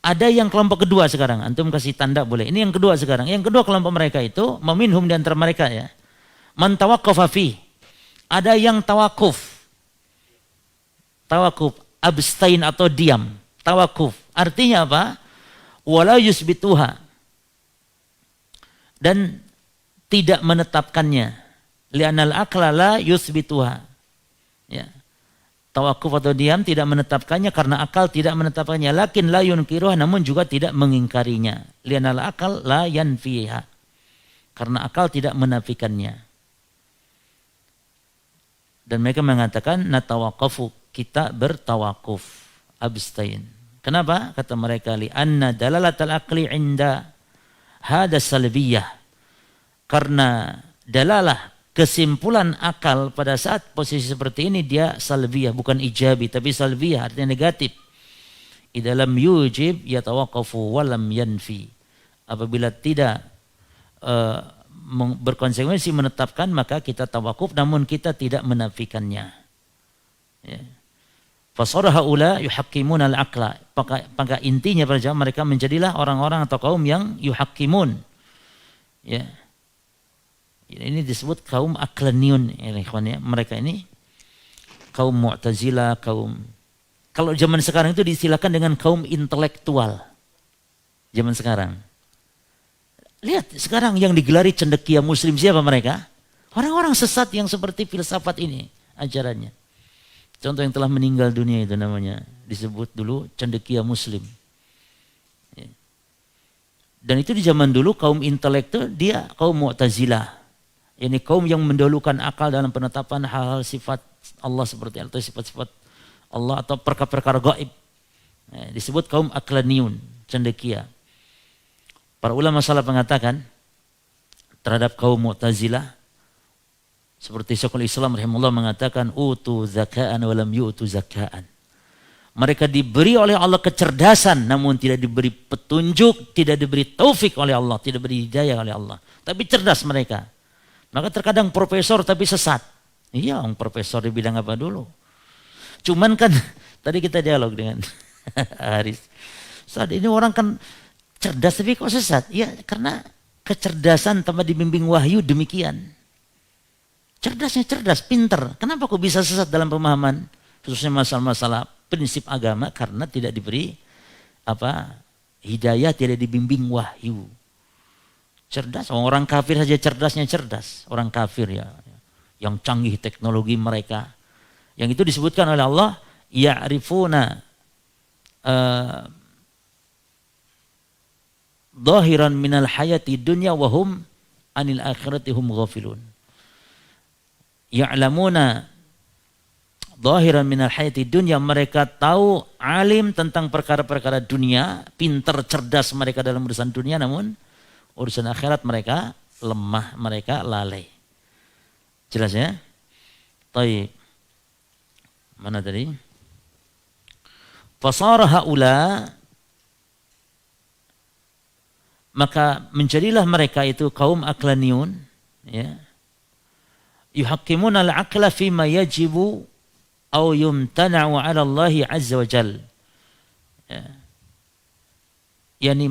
Ada yang kelompok kedua sekarang. Antum kasih tanda boleh. Ini yang kedua sekarang. Yang kedua kelompok mereka itu, meminhum di antara mereka ya. Man tawaqqafa fi. Ada yang tawakuf. Tawakuf. Abstain atau diam. Tawakuf. Artinya apa? Wala yusbituha. Dan tidak menetapkannya. Li'anal aqla la yusbituha. Ya. Tawakuf atau diam tidak menetapkannya karena akal tidak menetapkannya. Lakin la yunkiruh, namun juga tidak mengingkarinya. Li'anal aqal la yanfiha. Karena akal tidak menafikannya. Dan mereka mengatakan natawaqafu, kita bertawakuf, abstain. Kenapa? Kata mereka, li'anna dalalatal aqli inda hada salbiyah. Karena dalalah kesimpulan akal pada saat posisi seperti ini dia salbiyah, bukan ijabi, tapi salbiyah artinya negatif. Idalam yujib yatawaqqafu walam yanfi. Apabila tidak berkonsekuensi menetapkan, maka kita tawakuf namun kita tidak menafikannya. Ya. Fasara haula yuhakkimuna al-aqla. Maka intinya pada zaman mereka menjadilah orang-orang atau kaum yang yuhakkimun. Ya. Ini disebut kaum aklaniun ya, ya. Mereka ini kaum Mu'tazilah, kaum, kalau zaman sekarang itu disilakan dengan kaum intelektual. Zaman sekarang. Lihat sekarang yang digelari cendekia muslim siapa mereka? Orang-orang sesat yang seperti filsafat ini ajarannya. Contoh yang telah meninggal dunia itu namanya disebut dulu cendekia muslim. Ya. Dan itu di zaman dulu kaum intelektual dia kaum Mu'tazilah. Ini kaum yang mendahulukan akal dalam penetapan hal-hal sifat Allah seperti atau sifat-sifat Allah atau perkara-perkara gaib. Ya, disebut kaum aklaniun, cendekia. Para ulama salaf mengatakan terhadap kaum Mu'tazilah, seperti Syekhul Islam rahimahullah mengatakan, utu zaka'an walam yu'tu zaka'an. Mereka diberi oleh Allah kecerdasan, namun tidak diberi petunjuk, tidak diberi taufik oleh Allah, tidak diberi hidayah oleh Allah. Tapi cerdas mereka. Maka terkadang profesor tapi sesat. Iya, orang profesor di bidang apa dulu? Cuman kan, tadi kita dialog dengan Haris. Saat ini orang kan cerdas tapi kok sesat? Ya karena kecerdasan tanpa dibimbing wahyu demikian. Cerdasnya cerdas, pinter. Kenapa kok bisa sesat dalam pemahaman? Khususnya masalah-masalah prinsip agama karena tidak diberi hidayah, tidak dibimbing wahyu. Cerdas, orang kafir saja cerdasnya cerdas. Orang kafir ya, yang canggih teknologi mereka. Yang itu disebutkan oleh Allah, ya'rifuna dhahiran minal hayati dunya wahum anil akhirati hum ghafilun. Ya'lamuna Zahiran minal hayati dunya, mereka tahu alim tentang perkara-perkara dunia, pintar cerdas mereka dalam urusan dunia, namun urusan akhirat mereka lemah, mereka lalai. Jelas ya? Baik. Mana tadi? Fasara haula, maka menjadilah mereka itu kaum aklaniun, ya. Yuhakkimuna al-aqla fima yajibu au yumtana'u 'ala Allah azza wa jal. Ya. Yani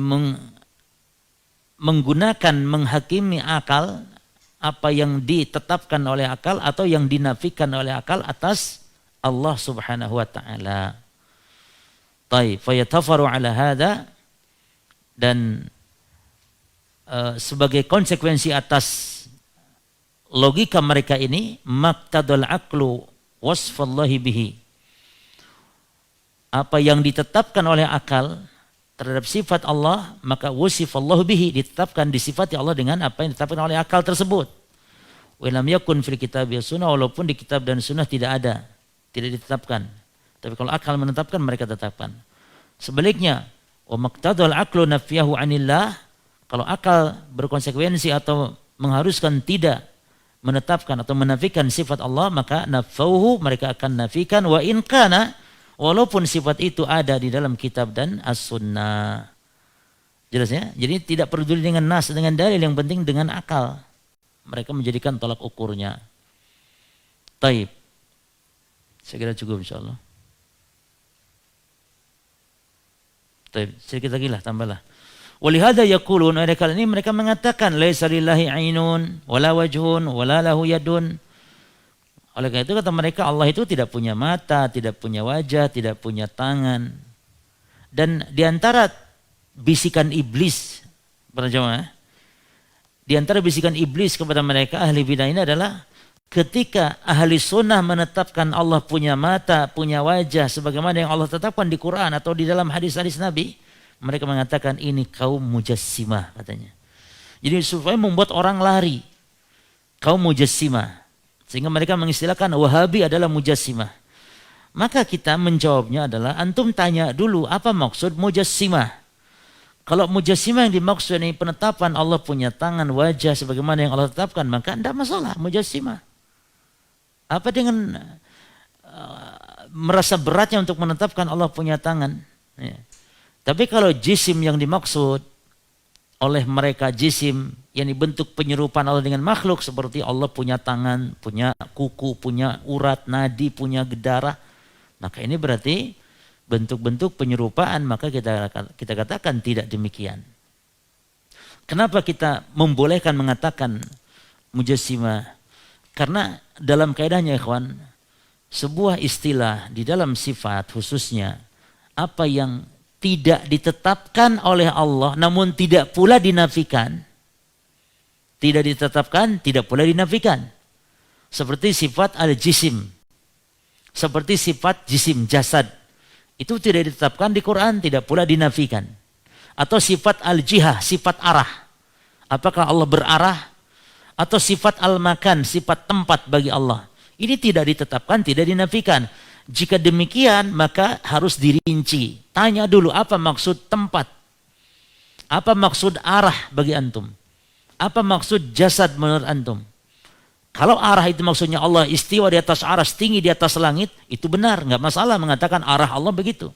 menggunakan, menghakimi akal, apa yang ditetapkan oleh akal atau yang dinafikan oleh akal atas Allah subhanahu wa ta'ala. Taib, fayatafaru ala hadha, dan sebagai konsekuensi atas logika mereka ini, maqtadul aqlu wasfallahi bihi, apa yang ditetapkan oleh akal terhadap sifat Allah, maka wasifallahu bihi, ditetapkan disifati Allah dengan apa yang ditetapkan oleh akal tersebut. Wa lam yakun fil kitab wa sunnah, walaupun di kitab dan sunnah tidak ada, tidak ditetapkan. Tapi kalau akal menetapkan, mereka tetapkan. Sebaliknya, wa maqtadul aqlu nafyahu anillah, kalau akal berkonsekuensi atau mengharuskan tidak menetapkan atau menafikan sifat Allah, maka nafauhu, mereka akan nafikan, wa in kana, walaupun sifat itu ada di dalam kitab dan as-sunnah. Jelas ya? Jadi tidak peduli dengan nas, dengan dalil, yang penting dengan akal. Mereka menjadikan tolak ukurnya. Taib. Saya kira cukup insyaAllah. Taib. Sedikit lagi lah, tambahlah. Walihada yaqulun, oleh karena ini mereka mengatakan laisa lillahi ainun wala wajhun wala lahu yadun. Oleh karena itu kata mereka, Allah itu tidak punya mata, tidak punya wajah, tidak punya tangan. Dan diantara bisikan iblis, para jemaah, diantara bisikan iblis kepada mereka ahli bidah ini adalah ketika ahli sunnah menetapkan Allah punya mata, punya wajah, sebagaimana yang Allah tetapkan di Quran atau di dalam hadis-hadis Nabi, mereka mengatakan ini kaum mujassimah katanya. Jadi supaya membuat orang lari, kaum mujassimah. Sehingga mereka mengistilahkan Wahabi adalah mujassimah. Maka kita menjawabnya adalah, antum tanya dulu apa maksud mujassimah. Kalau mujassimah yang dimaksud ini penetapan Allah punya tangan, wajah sebagaimana yang Allah tetapkan, maka tidak masalah mujassimah. Apa dengan merasa beratnya untuk menetapkan Allah punya tangan? Ya. Tapi kalau jisim yang dimaksud oleh mereka, jisim yang dibentuk penyerupaan Allah dengan makhluk, seperti Allah punya tangan, punya kuku, punya urat, nadi, punya darah, maka ini berarti bentuk-bentuk penyerupaan, maka kita katakan tidak demikian. Kenapa kita membolehkan mengatakan mujassimah? Karena dalam kaidahnya ikhwan, sebuah istilah di dalam sifat khususnya, apa yang tidak ditetapkan oleh Allah namun tidak pula dinafikan. Tidak ditetapkan, tidak pula dinafikan. Seperti sifat al-jisim. Seperti sifat jisim, jasad. Itu tidak ditetapkan di Quran, tidak pula dinafikan. Atau sifat al-jihah, sifat arah. Apakah Allah berarah? Atau sifat al-makan, sifat tempat bagi Allah. Ini tidak ditetapkan, tidak dinafikan. Jika demikian, maka harus dirinci. Tanya dulu apa maksud tempat. Apa maksud arah bagi antum. Apa maksud jasad menurut antum. Kalau arah itu maksudnya Allah istiwa di atas aras, tinggi di atas langit, itu benar. Nggak masalah mengatakan arah Allah begitu.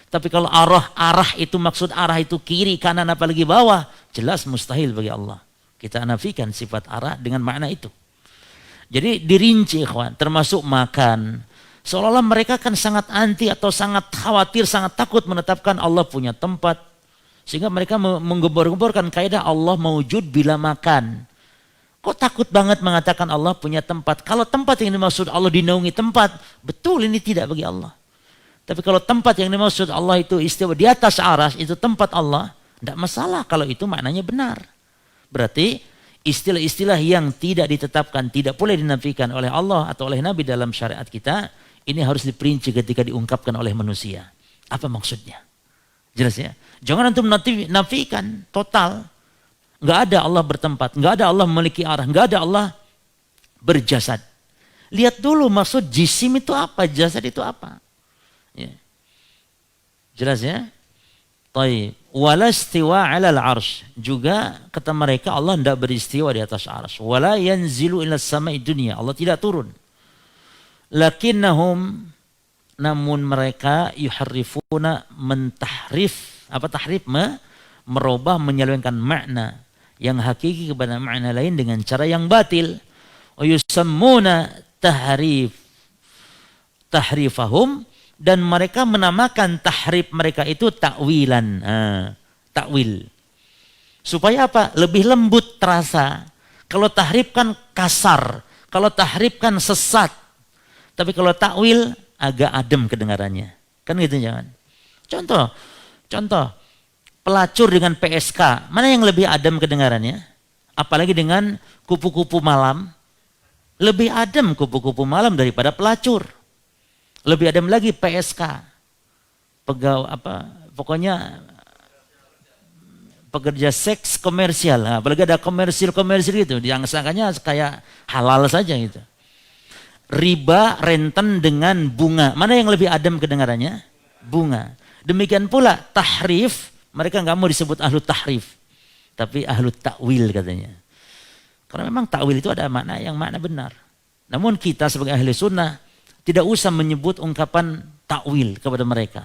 Tapi kalau arah itu maksud arah itu kiri, kanan, apalagi bawah, jelas mustahil bagi Allah. Kita nafikan sifat arah dengan makna itu. Jadi dirinci ikhwan, termasuk makan. Seolah-olah mereka kan sangat anti atau sangat khawatir, sangat takut menetapkan Allah punya tempat. Sehingga mereka menggembor-gemborkan kaidah Allah mawjud bila makan. Kok takut banget mengatakan Allah punya tempat? Kalau tempat yang dimaksud Allah dinaungi tempat, betul ini tidak bagi Allah. Tapi kalau tempat yang dimaksud Allah itu istiwa di atas aras, itu tempat Allah, tidak masalah kalau itu maknanya benar. Berarti istilah-istilah yang tidak ditetapkan, tidak boleh dinafikan oleh Allah atau oleh Nabi dalam syariat kita, ini harus diperinci ketika diungkapkan oleh manusia. Apa maksudnya? Jelas ya? Jangan antum nafikan total. Enggak ada Allah bertempat, enggak ada Allah memiliki arah, enggak ada Allah berjasad. Lihat dulu maksud jisim itu apa, jasad itu apa. Ya. Jelas ya? Taib. Wala istiwa 'alal arsy. Juga kata mereka Allah tidak beristiwa di atas arsy. Wala yanzilu ila sama'i dunya. Allah tidak turun. Lakinnahum, namun mereka yuharrifuna, mentahrif. Apa tahrif? Merubah, menyelewengkan makna yang hakiki kepada makna lain dengan cara yang batil. Wa yusammuna tahrifahum, dan mereka menamakan tahrif mereka itu takwilan. Takwil. Supaya apa? Lebih lembut terasa. Kalau tahrif kan kasar, kalau tahrif kan sesat. Tapi kalau takwil agak adem kedengarannya. Kan gitu jangan. Contoh, pelacur dengan PSK, mana yang lebih adem kedengarannya? Apalagi dengan kupu-kupu malam. Lebih adem kupu-kupu malam daripada pelacur. Lebih adem lagi PSK. Pokoknya pekerja seks komersial. Nah, apalagi ada komersil gitu. Yang sangkanya kayak halal saja gitu. Riba, renten dengan bunga. Mana yang lebih adem kedengarannya? Bunga. Demikian pula tahrif. Mereka nggak mau disebut ahlu tahrif. Tapi ahlu takwil katanya. Karena memang takwil itu ada makna yang makna benar. Namun kita sebagai ahli sunnah tidak usah menyebut ungkapan takwil kepada mereka.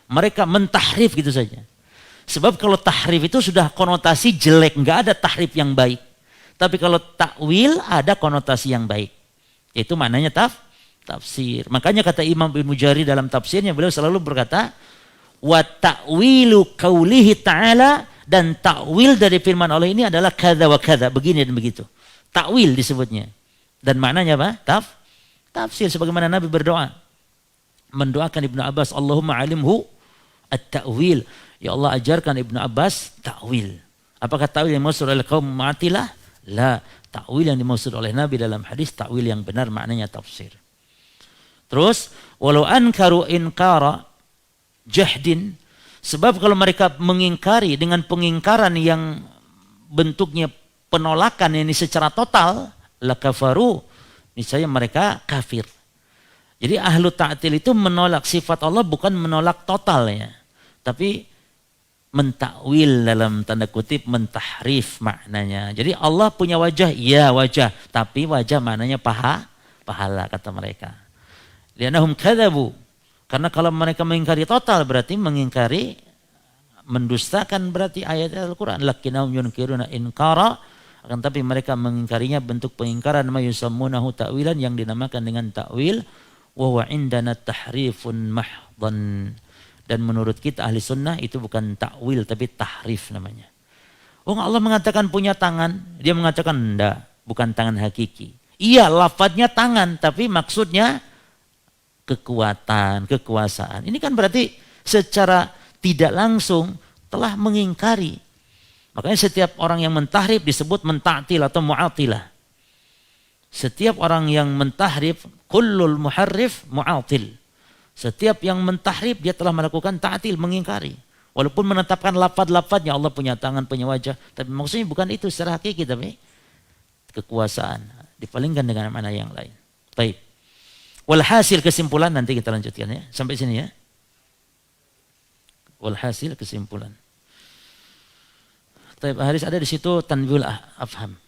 Mereka mentahrif gitu saja. Sebab kalau tahrif itu sudah konotasi jelek. Nggak ada tahrif yang baik. Tapi kalau takwil ada konotasi yang baik. Itu maknanya tafsir. Makanya kata Imam Ibnu Jari dalam tafsirnya, beliau selalu berkata, wa ta'wilu qaulihi ta'ala, dan takwil dari firman Allah ini adalah kada wa kada, begini dan begitu. Takwil disebutnya. Dan maknanya apa? Tafsir, sebagaimana Nabi berdoa. Mendoakan Ibnu Abbas, Allahumma alimhu at-ta'wil. Ya Allah, ajarkan Ibnu Abbas takwil. Apakah takwil yang maksud oleh kaum Mu'tazilah? La. Takwil yang dimaksud oleh Nabi dalam hadis, takwil yang benar maknanya tafsir. Terus, walau ankaru inkara jahdin, sebab kalau mereka mengingkari dengan pengingkaran yang bentuknya penolakan ini secara total, lakafaru, niscaya mereka kafir. Jadi ahlu ta'til itu menolak sifat Allah bukan menolak total ya, tapi mentakwil dalam tanda kutip, mentahrif maknanya. Jadi Allah punya wajah, ya wajah, tapi wajah maknanya pahala kata mereka. Lianahum kadzabu, karena kalau mereka mengingkari total berarti mengingkari, mendustakan berarti ayat Al-Quran. Lakinnahum yunkiruna inkara, akan tapi mereka mengingkarinya bentuk pengingkaran ma yusammunahu ta'wilan, yang dinamakan dengan takwil. Wa huwa indana tahrifun mahdhan. Dan menurut kita ahli sunnah itu bukan takwil tapi tahrif namanya. Oh, Allah mengatakan punya tangan, dia mengatakan enggak, bukan tangan hakiki. Iya, lafadznya tangan, tapi maksudnya kekuatan, kekuasaan. Ini kan berarti secara tidak langsung telah mengingkari. Makanya setiap orang yang mentahrif disebut menta'til atau mu'atilah. Setiap orang yang mentahrif, kullul muharrif mu'atil. Setiap yang mentahrif dia telah melakukan ta'til, mengingkari. Walaupun menetapkan lafaz-lafaznya Allah punya tangan, punya wajah, tapi maksudnya bukan itu secara hakiki, tapi kekuasaan dipalingkan dengan mana yang lain. Baik. Walhasil, kesimpulan nanti kita lanjutkan ya. Sampai sini ya. Walhasil, kesimpulan. Baik, Haris ada di situ tanwil afham.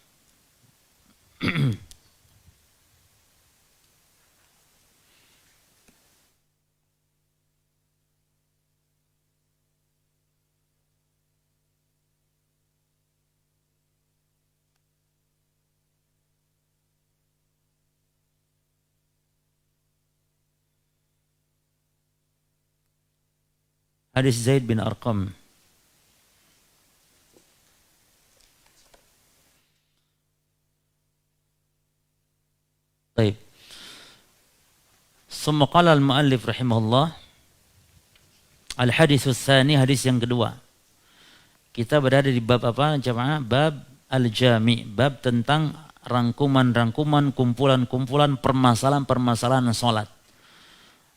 Hadis Zaid bin Arqam. Baik. Summa qala al-muallif rahimahullah, al-hadits tsani, hadis yang kedua. Kita berada di bab apa jemaah? Bab al-jami', bab tentang rangkuman-rangkuman, kumpulan-kumpulan permasalahan-permasalahan salat.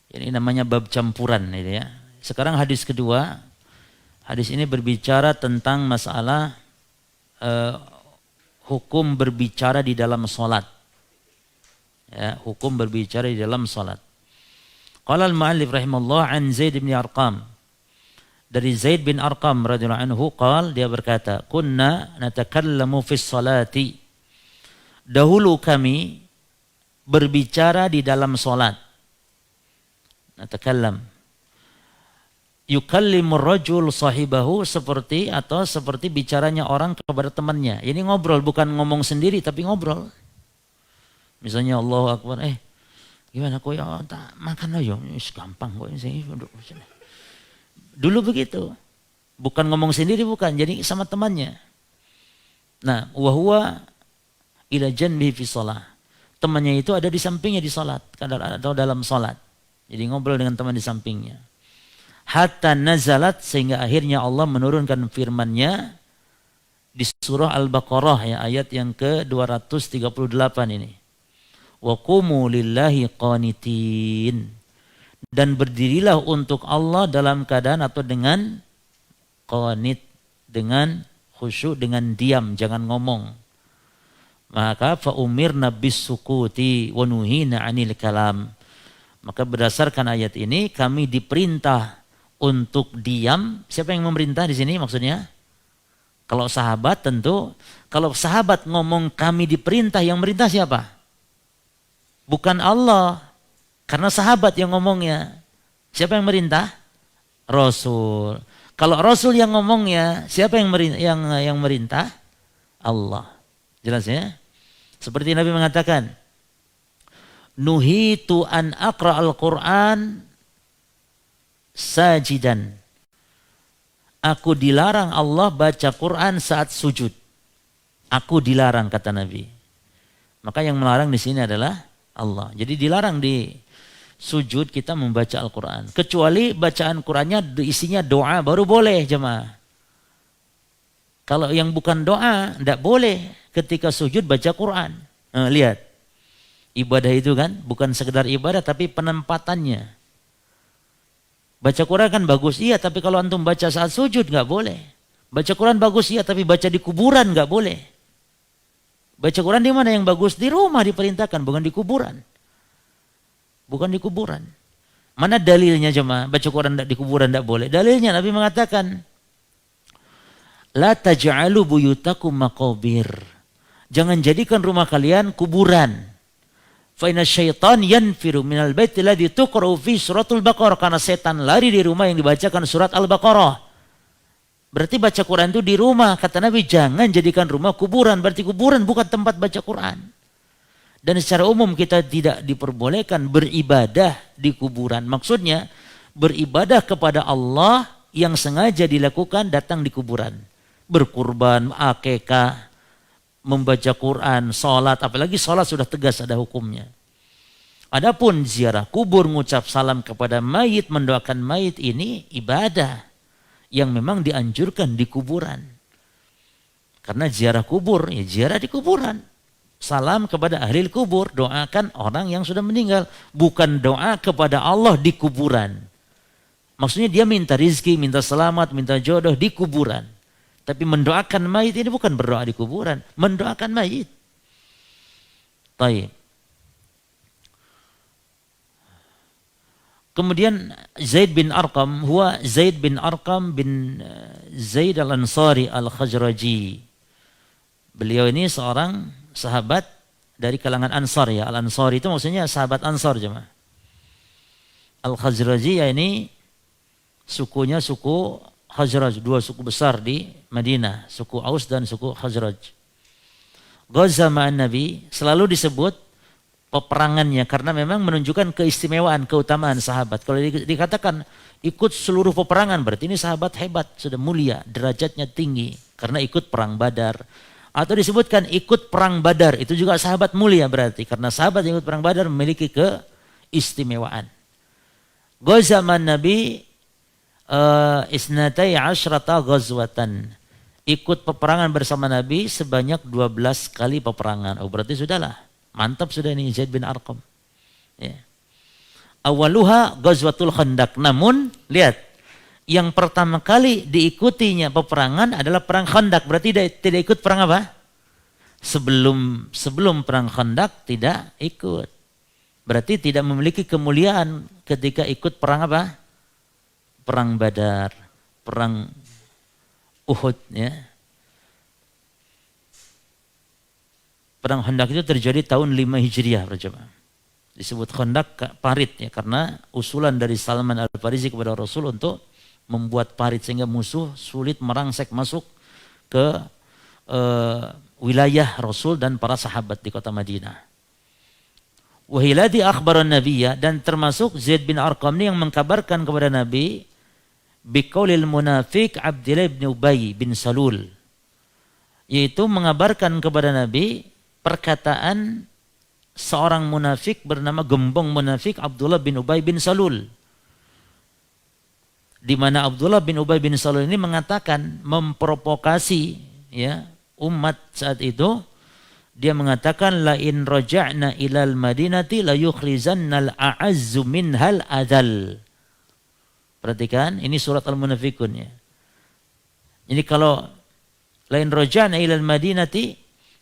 Ini namanya bab campuran ini ya. Sekarang hadis kedua. Hadis ini berbicara tentang masalah hukum berbicara di dalam salat. Ya, hukum berbicara di dalam salat. Qala al-mu'allif rahimallahu an Zaid bin Arqam. Dari Zaid bin Arqam radhiyallahu anhu dia berkata, "Kunna natakallamu fis salati." Dahulu kami berbicara di dalam salat. Natakallam. Yukallimur rajul sahibahu seperti bicaranya orang kepada temannya. Ini ngobrol, bukan ngomong sendiri tapi ngobrol. Misalnya Allahu Akbar, gimana kok ya tak makan aja, gampang kok ini duduk sini. Dulu begitu. Bukan ngomong sendiri, bukan, jadi sama temannya. Nah, wa huwa ila janbi fi shalah. Temannya itu ada di sampingnya di salat atau dalam salat. Jadi ngobrol dengan teman di sampingnya. Hatta nazalat, sehingga akhirnya Allah menurunkan firman-Nya di surah Al-Baqarah ya, ayat yang ke-238 ini. Wa qumu lillahi qanitin. Dan berdirilah untuk Allah dalam keadaan atau dengan qanit, dengan khusyuk, dengan diam, jangan ngomong. Maka fa umirna bis-sukuti wa nuhina 'anil kalam. Maka berdasarkan ayat ini kami diperintah untuk diam. Siapa yang memerintah di sini maksudnya? Kalau sahabat tentu, kalau sahabat ngomong kami diperintah, yang merintah siapa? Bukan Allah, karena sahabat yang ngomongnya. Siapa yang merintah? Rasul. Kalau Rasul yang ngomongnya, siapa yang merintah? Allah. Jelas ya? Seperti Nabi mengatakan, nuhitu an aqra al-Quran sajidan. Aku dilarang Allah baca Quran saat sujud. Aku dilarang, kata Nabi. Maka yang melarang di sini adalah Allah. Jadi dilarang di sujud kita membaca Al-Quran. Kecuali bacaan Qurannya isinya doa, baru boleh jemaah. Kalau yang bukan doa, tidak boleh ketika sujud baca Quran. Nah, lihat. Ibadah itu kan bukan sekedar ibadah tapi penempatannya. Baca Quran kan bagus, iya, tapi kalau antum baca saat sujud nggak boleh. Baca Quran bagus, iya, tapi baca di kuburan nggak boleh. Baca Quran di mana yang bagus? Di rumah diperintahkan, bukan di kuburan. Bukan di kuburan. Mana dalilnya jemaah? Baca Quran di kuburan tidak boleh. Dalilnya Nabi mengatakan, la taj'alu buyutakum maqabir. Jangan jadikan rumah kalian kuburan. Fa inna syaitan yanfiru minal baiti alladzi tuqra'u fi suratul Baqarah, karena setan lari di rumah yang dibacakan surat Al-Baqarah. Berarti baca Quran itu di rumah. Kata Nabi, jangan jadikan rumah kuburan. Berarti kuburan bukan tempat baca Quran. Dan secara umum kita tidak diperbolehkan beribadah di kuburan. Maksudnya beribadah kepada Allah yang sengaja dilakukan datang di kuburan. Berkurban, akikah, membaca Quran, sholat. Apalagi sholat sudah tegas ada hukumnya. Adapun ziarah kubur, ngucap salam kepada mayit, mendoakan mayit, ini ibadah yang memang dianjurkan di kuburan. Karena ziarah kubur, ya ziarah di kuburan. Salam kepada ahli kubur, doakan orang yang sudah meninggal. Bukan doa kepada Allah di kuburan. Maksudnya dia minta rizki, minta selamat, minta jodoh di kuburan. Tapi mendoakan mayit ini bukan berdoa di kuburan. Mendoakan mayit. Taib. Kemudian Zaid bin Arqam, huwa Zaid bin Arqam bin Zaid al-Ansari al-Khazraji. Beliau ini seorang sahabat dari kalangan Ansar ya. Al-Ansari itu maksudnya sahabat Ansar jemaah. Al-Khazraji ya ini sukunya suku Khazraj, dua suku besar di Madinah, suku Aus dan suku Khazraj. Ghaza ma'an Nabi selalu disebut peperangannya karena memang menunjukkan keistimewaan, keutamaan sahabat. Kalau dikatakan ikut seluruh peperangan berarti ini sahabat hebat, sudah mulia, derajatnya tinggi karena ikut perang Badar. Atau disebutkan ikut perang Badar, itu juga sahabat mulia berarti karena sahabat yang ikut perang Badar memiliki keistimewaan. Ghazaman Nabi isnatai asyrata ghazwatan. Ikut peperangan bersama Nabi sebanyak 12 kali peperangan. Oh berarti sudahlah. Mantap sudah ini Zaid bin Arqam. Ya. Awaluha ghazwatul Khandaq. Namun lihat, yang pertama kali diikutinya peperangan adalah perang Khandaq. Berarti tidak ikut perang apa? Sebelum perang Khandaq tidak ikut. Berarti tidak memiliki kemuliaan ketika ikut perang apa? Perang Badar, perang Uhud ya. Perang Khandaq itu terjadi tahun 5 Hijriah berjamaah. Disebut Khandaq parit ya, karena usulan dari Salman Al-Farisi kepada Rasul untuk membuat parit sehingga musuh sulit merangsek masuk ke wilayah Rasul dan para sahabat di kota Madinah. Wahiladi akhbaran Nabiyya, dan termasuk Zaid bin Arqam ini yang mengkabarkan kepada Nabi biqaulil munafiq Abdullah bin Ubay bin Salul, yaitu mengabarkan kepada Nabi perkataan seorang munafik bernama gembong munafik Abdullah bin Ubay bin Salul, di mana Abdullah bin Ubay bin Salul ini mengatakan, memprovokasi ya umat saat itu. Dia mengatakan, la in raja'na ilal madinati la yukhrizannal a'azzu minhal adal. Perhatikan, ini surat Al-Munafikun ya. Ini kalau la in raja'na ilal madinati,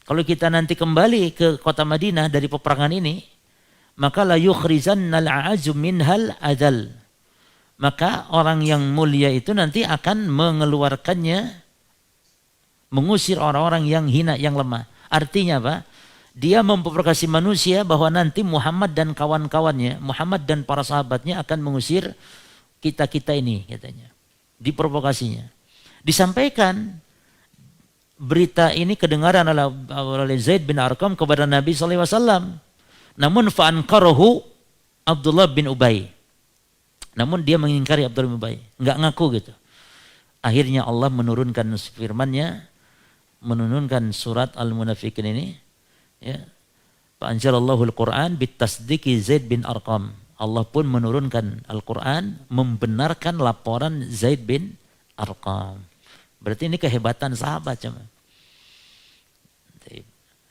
kalau kita nanti kembali ke kota Madinah dari peperangan ini, maka la yukhrizannal a'azzu minhal adal. Maka orang yang mulia itu nanti akan mengeluarkannya, mengusir orang-orang yang hina, yang lemah. Artinya apa? Dia memprovokasi manusia bahwa nanti Muhammad dan kawan-kawannya, Muhammad dan para sahabatnya akan mengusir kita-kita ini, katanya. Diprovokasinya. Disampaikan berita ini kedengaran oleh Zaid bin Arqam kepada Nabi SAW. Namun fa'ankarahu Abdullah bin Ubay. Namun dia mengingkari Abdullah bin Ubay. Enggak ngaku gitu. Akhirnya Allah menurunkan firman-Nya, menurunkan surat Al-Munafiqun ini ya. Fa'anzalallahu al-Qur'an bitasdiqi Zaid bin Arqam. Allah pun menurunkan Al-Qur'an membenarkan laporan Zaid bin Arqam. Berarti ini kehebatan sahabat cuman.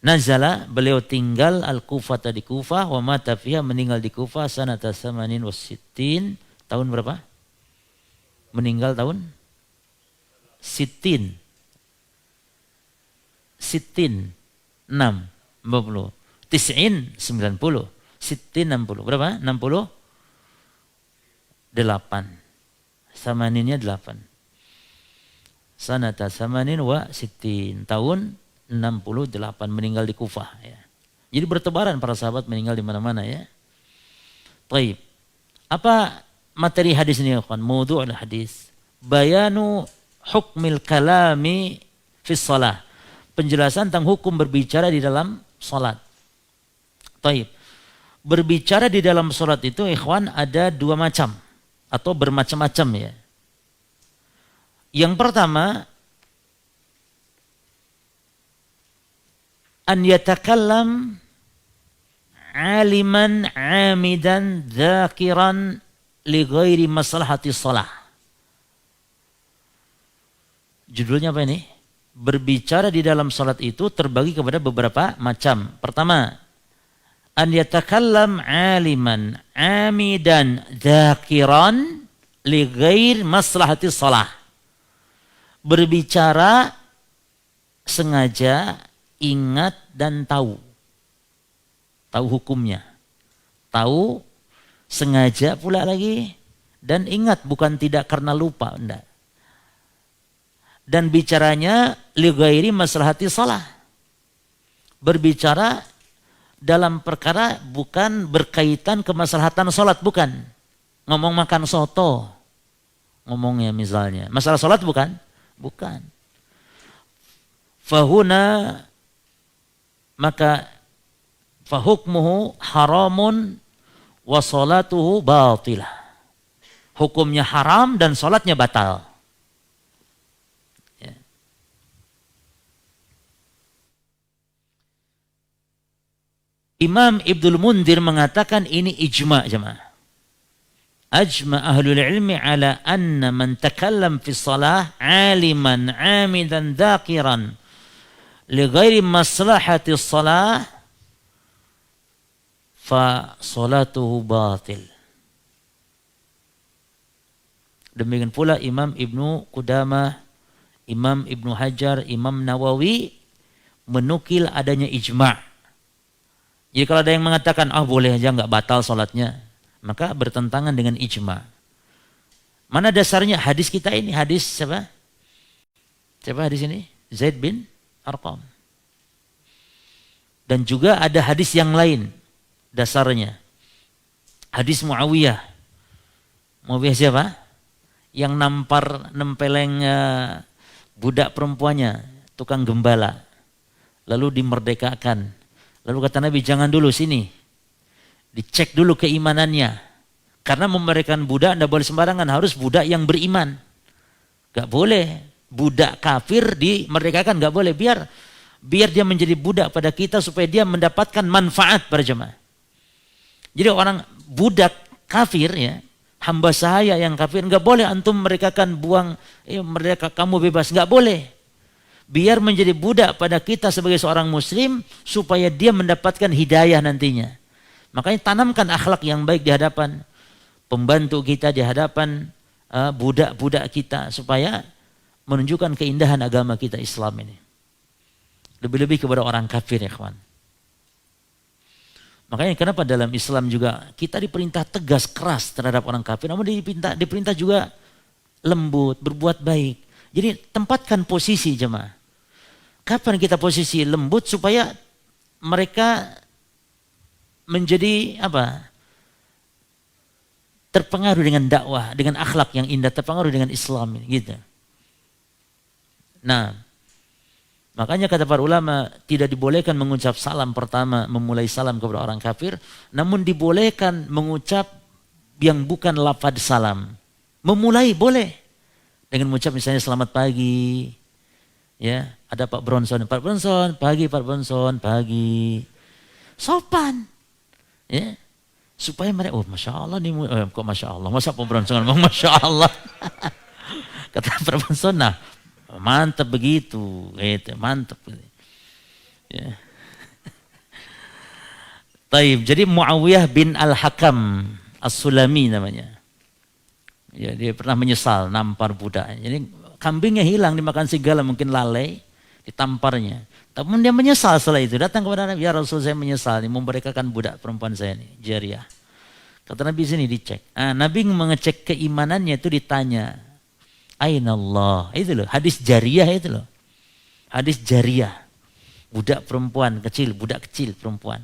Nazala, beliau tinggal Al-Kufah di Kufah, wa mata fiha, meninggal di Kufah sanata samanin wasittin, tahun berapa? Meninggal tahun Sittin 60 Tis'in 90 Sittin 60 berapa? 68 Samaninnya 8 Sanata samanin wa sittin, tahun 68 meninggal di Kufah ya. Jadi bertebaran para sahabat meninggal di mana-mana ya. Baik. Apa materi hadis ini ya kawan? Maudu' al-hadis bayanu hukmil kalami fi shalah. Penjelasan tentang hukum berbicara di dalam salat. Baik. Berbicara di dalam salat itu ikhwan ada dua macam atau bermacam-macam ya. Yang pertama, an yatakallam aliman amidan dzakiran li ghairi maslahati shalah. Judulnya apa ini? Berbicara di dalam salat itu terbagi kepada beberapa macam. Pertama, an yatakallam aliman amidan dzakiran li ghairi maslahati shalah. Berbicara sengaja, ingat dan tahu. Tahu hukumnya. Tahu, sengaja pula lagi, dan ingat, bukan tidak karena lupa, enggak. Dan bicaranya li ghairi maslahati shalah. Berbicara dalam perkara bukan berkaitan kemaslahatan salat, bukan. Ngomong makan soto. Ngomongnya misalnya. Masalah salat bukan? Bukan. Fahuna, maka fahukmuhu haramun wa salatuhu batilah. Hukumnya haram dan salatnya batal. Ya. Imam Ibnul Mundir mengatakan ini ijma' jemaah. Ajma ahlul ilmi ala anna man takallam fi salah aliman amidan dzakiran li ghairi maslahati salah fa salatuhu batil. Demikian pula Imam Ibnu Qudamah, Imam Ibnu Hajar, Imam Nawawi menukil adanya ijma'. Jadi kalau ada yang mengatakan, boleh aja nggak batal sholatnya, maka bertentangan dengan ijma. Mana dasarnya hadis kita ini? Hadis siapa? Siapa hadis ini? Zaid bin Arqam. Dan juga ada hadis yang lain dasarnya. Hadis Muawiyah. Muawiyah siapa? Yang nempeleng budak perempuannya, tukang gembala. Lalu dimerdekakan. Lalu kata Nabi, jangan dulu sini. Dicek dulu keimanannya. Karena memerdekakan budak tidak boleh sembarangan. Harus budak yang beriman. Gak boleh. Budak kafir dimerdekakan. Gak boleh. Biar dia menjadi budak pada kita supaya dia mendapatkan manfaat para jemaah. Jadi orang budak kafir ya. Hamba sahaya yang kafir. Gak boleh antum merdekakan buang. Merdeka kamu bebas. Gak boleh. Biar menjadi budak pada kita sebagai seorang muslim supaya dia mendapatkan hidayah nantinya. Makanya tanamkan akhlak yang baik di hadapan pembantu kita, di hadapan budak-budak kita supaya menunjukkan keindahan agama kita Islam ini. Lebih-lebih kepada orang kafir ya kawan. Makanya kenapa dalam Islam juga kita diperintah tegas keras terhadap orang kafir, namun diperintah juga lembut, berbuat baik. Jadi tempatkan posisi jemaah. Kapan kita posisi lembut supaya mereka menjadi terpengaruh dengan dakwah, dengan akhlak yang indah, terpengaruh dengan Islam ini, gitu. Nah, makanya kata para ulama tidak dibolehkan mengucap salam pertama, memulai salam kepada orang kafir, namun dibolehkan mengucap yang bukan lafaz salam. Memulai boleh. Dengan mengucap misalnya selamat pagi, ya ada Pak Bronson, pagi Pak Bronson, pagi, sopan, ya supaya mereka, masya Allah nih, kok masya Allah, masa Pak Bronson ngomong masya Allah, kata Pak Bronson, nah mantap begitu, gitu, mantap, ya. Taib, jadi Muawiyah bin Al-Hakam As-Sulami namanya. Ya, dia pernah menyesal nampar budak. Jadi kambingnya hilang dimakan serigala, mungkin lalai, ditamparnya. Tapi dia menyesal setelah itu. Datang kepada Nabi, ya Rasul saya menyesal nih, memerdekakan budak perempuan saya nih, Jariyah. Kata Nabi sini dicek. Nabi mengecek keimanannya itu ditanya. Aina Allah. Itu loh, hadis Jariyah itu loh. Hadis Jariyah. Budak perempuan kecil, budak kecil perempuan.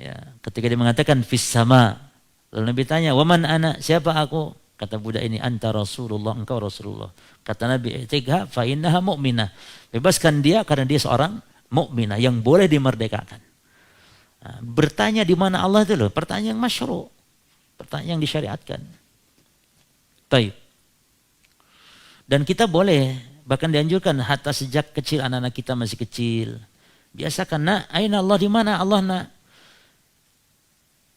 Ya, ketika dia mengatakan fis sama. Lalu Nabi tanya, "Waman ana? Siapa aku?" Kata budak ini, "Anta Rasulullah, engkau Rasulullah." Kata Nabi, "I'tiqha fa innaha mu'minah." Bebaskan dia karena dia seorang mukminah yang boleh dimerdekakan. Nah, bertanya di mana Allah itu loh, pertanyaan yang masyru', pertanyaan yang disyariatkan. Baik. Dan kita boleh, bahkan dianjurkan hatta sejak kecil, anak-anak kita masih kecil. Biasakan, nak, aina Allah, di mana Allah, nak?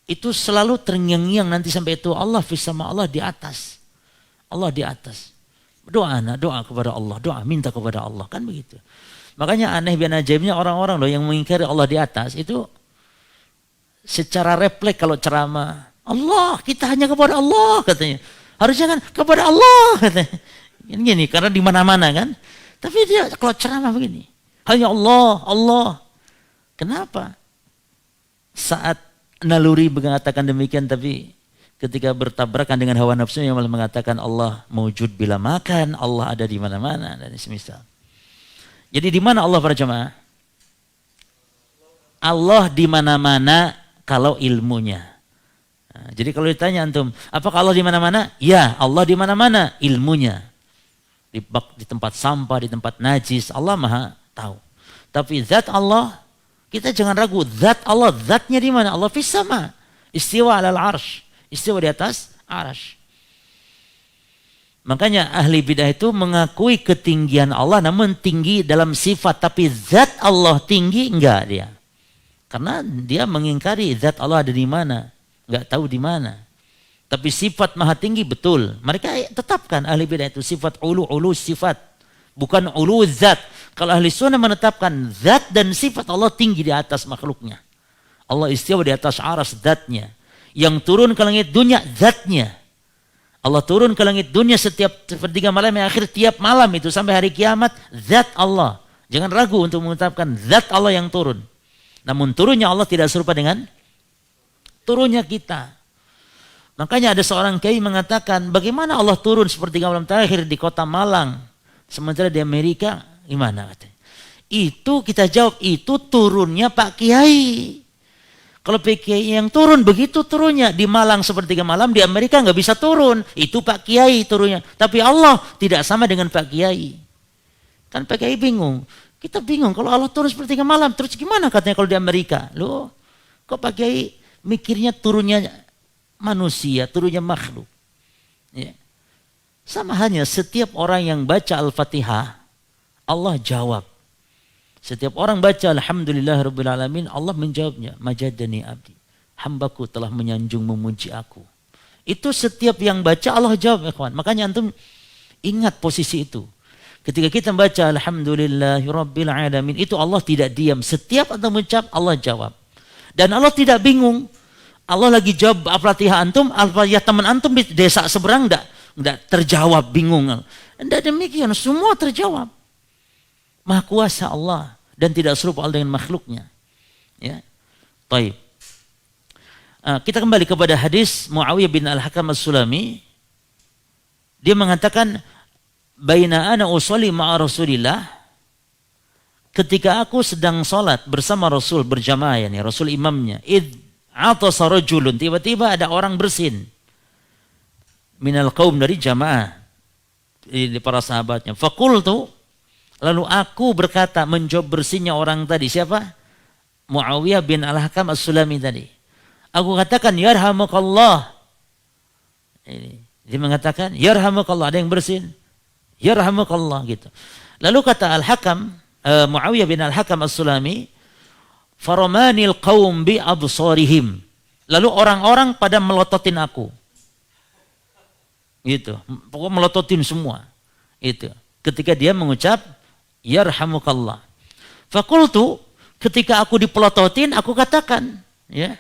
Itu selalu terngiang-ngiang nanti sampai itu Allah fis sama, Allah di atas. Allah di atas. Doa anak, doa kepada Allah, doa minta kepada Allah, kan begitu. Makanya aneh bin ajaibnya orang-orang loh yang mengingkari Allah di atas itu secara refleks kalau ceramah, Allah, kita hanya kepada Allah katanya. Harusnya kan kepada Allah katanya. Gini karena di mana-mana kan. Tapi dia kalau ceramah begini, hanya Allah, Allah. Kenapa? Saat naluri mengatakan demikian, tapi ketika bertabrakan dengan hawa nafsu yang malah mengatakan Allah mewujud bila makan, Allah ada di mana-mana dan semisal. Jadi di mana Allah para jemaah? Allah di mana-mana kalau ilmunya. Nah, jadi kalau ditanya antum, apakah Allah di mana-mana? Ya, Allah di mana-mana ilmunya. Di tempat sampah, di tempat najis, Allah Maha tahu. Tapi zat Allah, kita jangan ragu, zat Allah, zatnya di mana? Allah fis sama, istiwa alal arsh, istiwa di atas arsh. Makanya ahli bidah itu mengakui ketinggian Allah, namun tinggi dalam sifat, tapi zat Allah tinggi enggak dia. Karena dia mengingkari zat Allah ada di mana, enggak tahu di mana. Tapi sifat maha tinggi betul. Mereka tetapkan ahli bidah itu sifat ulu sifat, bukan ulu zat. Kalau ahli sunnah menetapkan zat dan sifat Allah tinggi di atas makhluknya. Allah istiwa di atas aras zatnya. Yang turun ke langit dunia zatnya. Allah turun ke langit dunia setiap sepertiga malam yang akhir tiap malam itu sampai hari kiamat, zat Allah. Jangan ragu untuk menetapkan zat Allah yang turun. Namun turunnya Allah tidak serupa dengan turunnya kita. Makanya ada seorang kiai mengatakan, bagaimana Allah turun sepertiga malam terakhir di kota Malang, sementara di Amerika gimana katanya? Itu kita jawab, itu turunnya Pak Kiai. Kalau Pak Kiai yang turun, begitu turunnya. Di Malang sepertiga malam, di Amerika nggak bisa turun. Itu Pak Kiai turunnya. Tapi Allah tidak sama dengan Pak Kiai. Kan Pak Kiai bingung. Kita bingung, kalau Allah turun sepertiga malam, terus gimana katanya kalau di Amerika? Loh, kok Pak Kiai mikirnya turunnya manusia, turunnya makhluk. Ya. Sama halnya setiap orang yang baca Al-Fatihah, Allah jawab. Setiap orang baca Alhamdulillah Rabbil Alamin, Allah menjawabnya. Majadani abdi. Hambaku telah menyanjung memuji aku. Itu setiap yang baca Allah jawab. Ikhwan. Makanya antum ingat posisi itu. Ketika kita baca Alhamdulillah Rabbil Alamin, itu Allah tidak diam. Setiap antum mengucap, Allah jawab. Dan Allah tidak bingung. Allah lagi jawab Al-Fatihah antum, Al-Fatihah teman antum di desa seberang enggak terjawab, bingung. Enggak demikian, semua terjawab. Maha kuasa Allah dan tidak serupa Allah dengan makhluknya. Ya. Baik. Kita kembali kepada hadis Muawiyah bin Al-Hakam As-Sulami. Dia mengatakan, "Baina ana usolli ma'a Rasulillah." Ketika aku sedang salat bersama Rasul berjamaah, yani Rasul imamnya, id atasa rajulun, tiba-tiba ada orang bersin. Minal qaum, dari jamaah, di para sahabatnya. Faqultu, lalu aku berkata, menjawab bersinnya orang tadi. Siapa? Muawiyah bin Al-Hakam As-Sulami tadi. Aku katakan, yarhamukallah. Dia mengatakan, yarhamukallah. Ada yang bersin. Yarhamukallah gitu. Lalu kata Al-Hakam, Muawiyah bin Al-Hakam As-Sulami, faramanil qaum bi absarihim. Lalu orang-orang pada melototin aku. Gitu. Pokoknya melototin semua. Itu. Ketika dia mengucap yarhamukallah. Fakultu, ketika aku dipelototin, aku katakan, ya.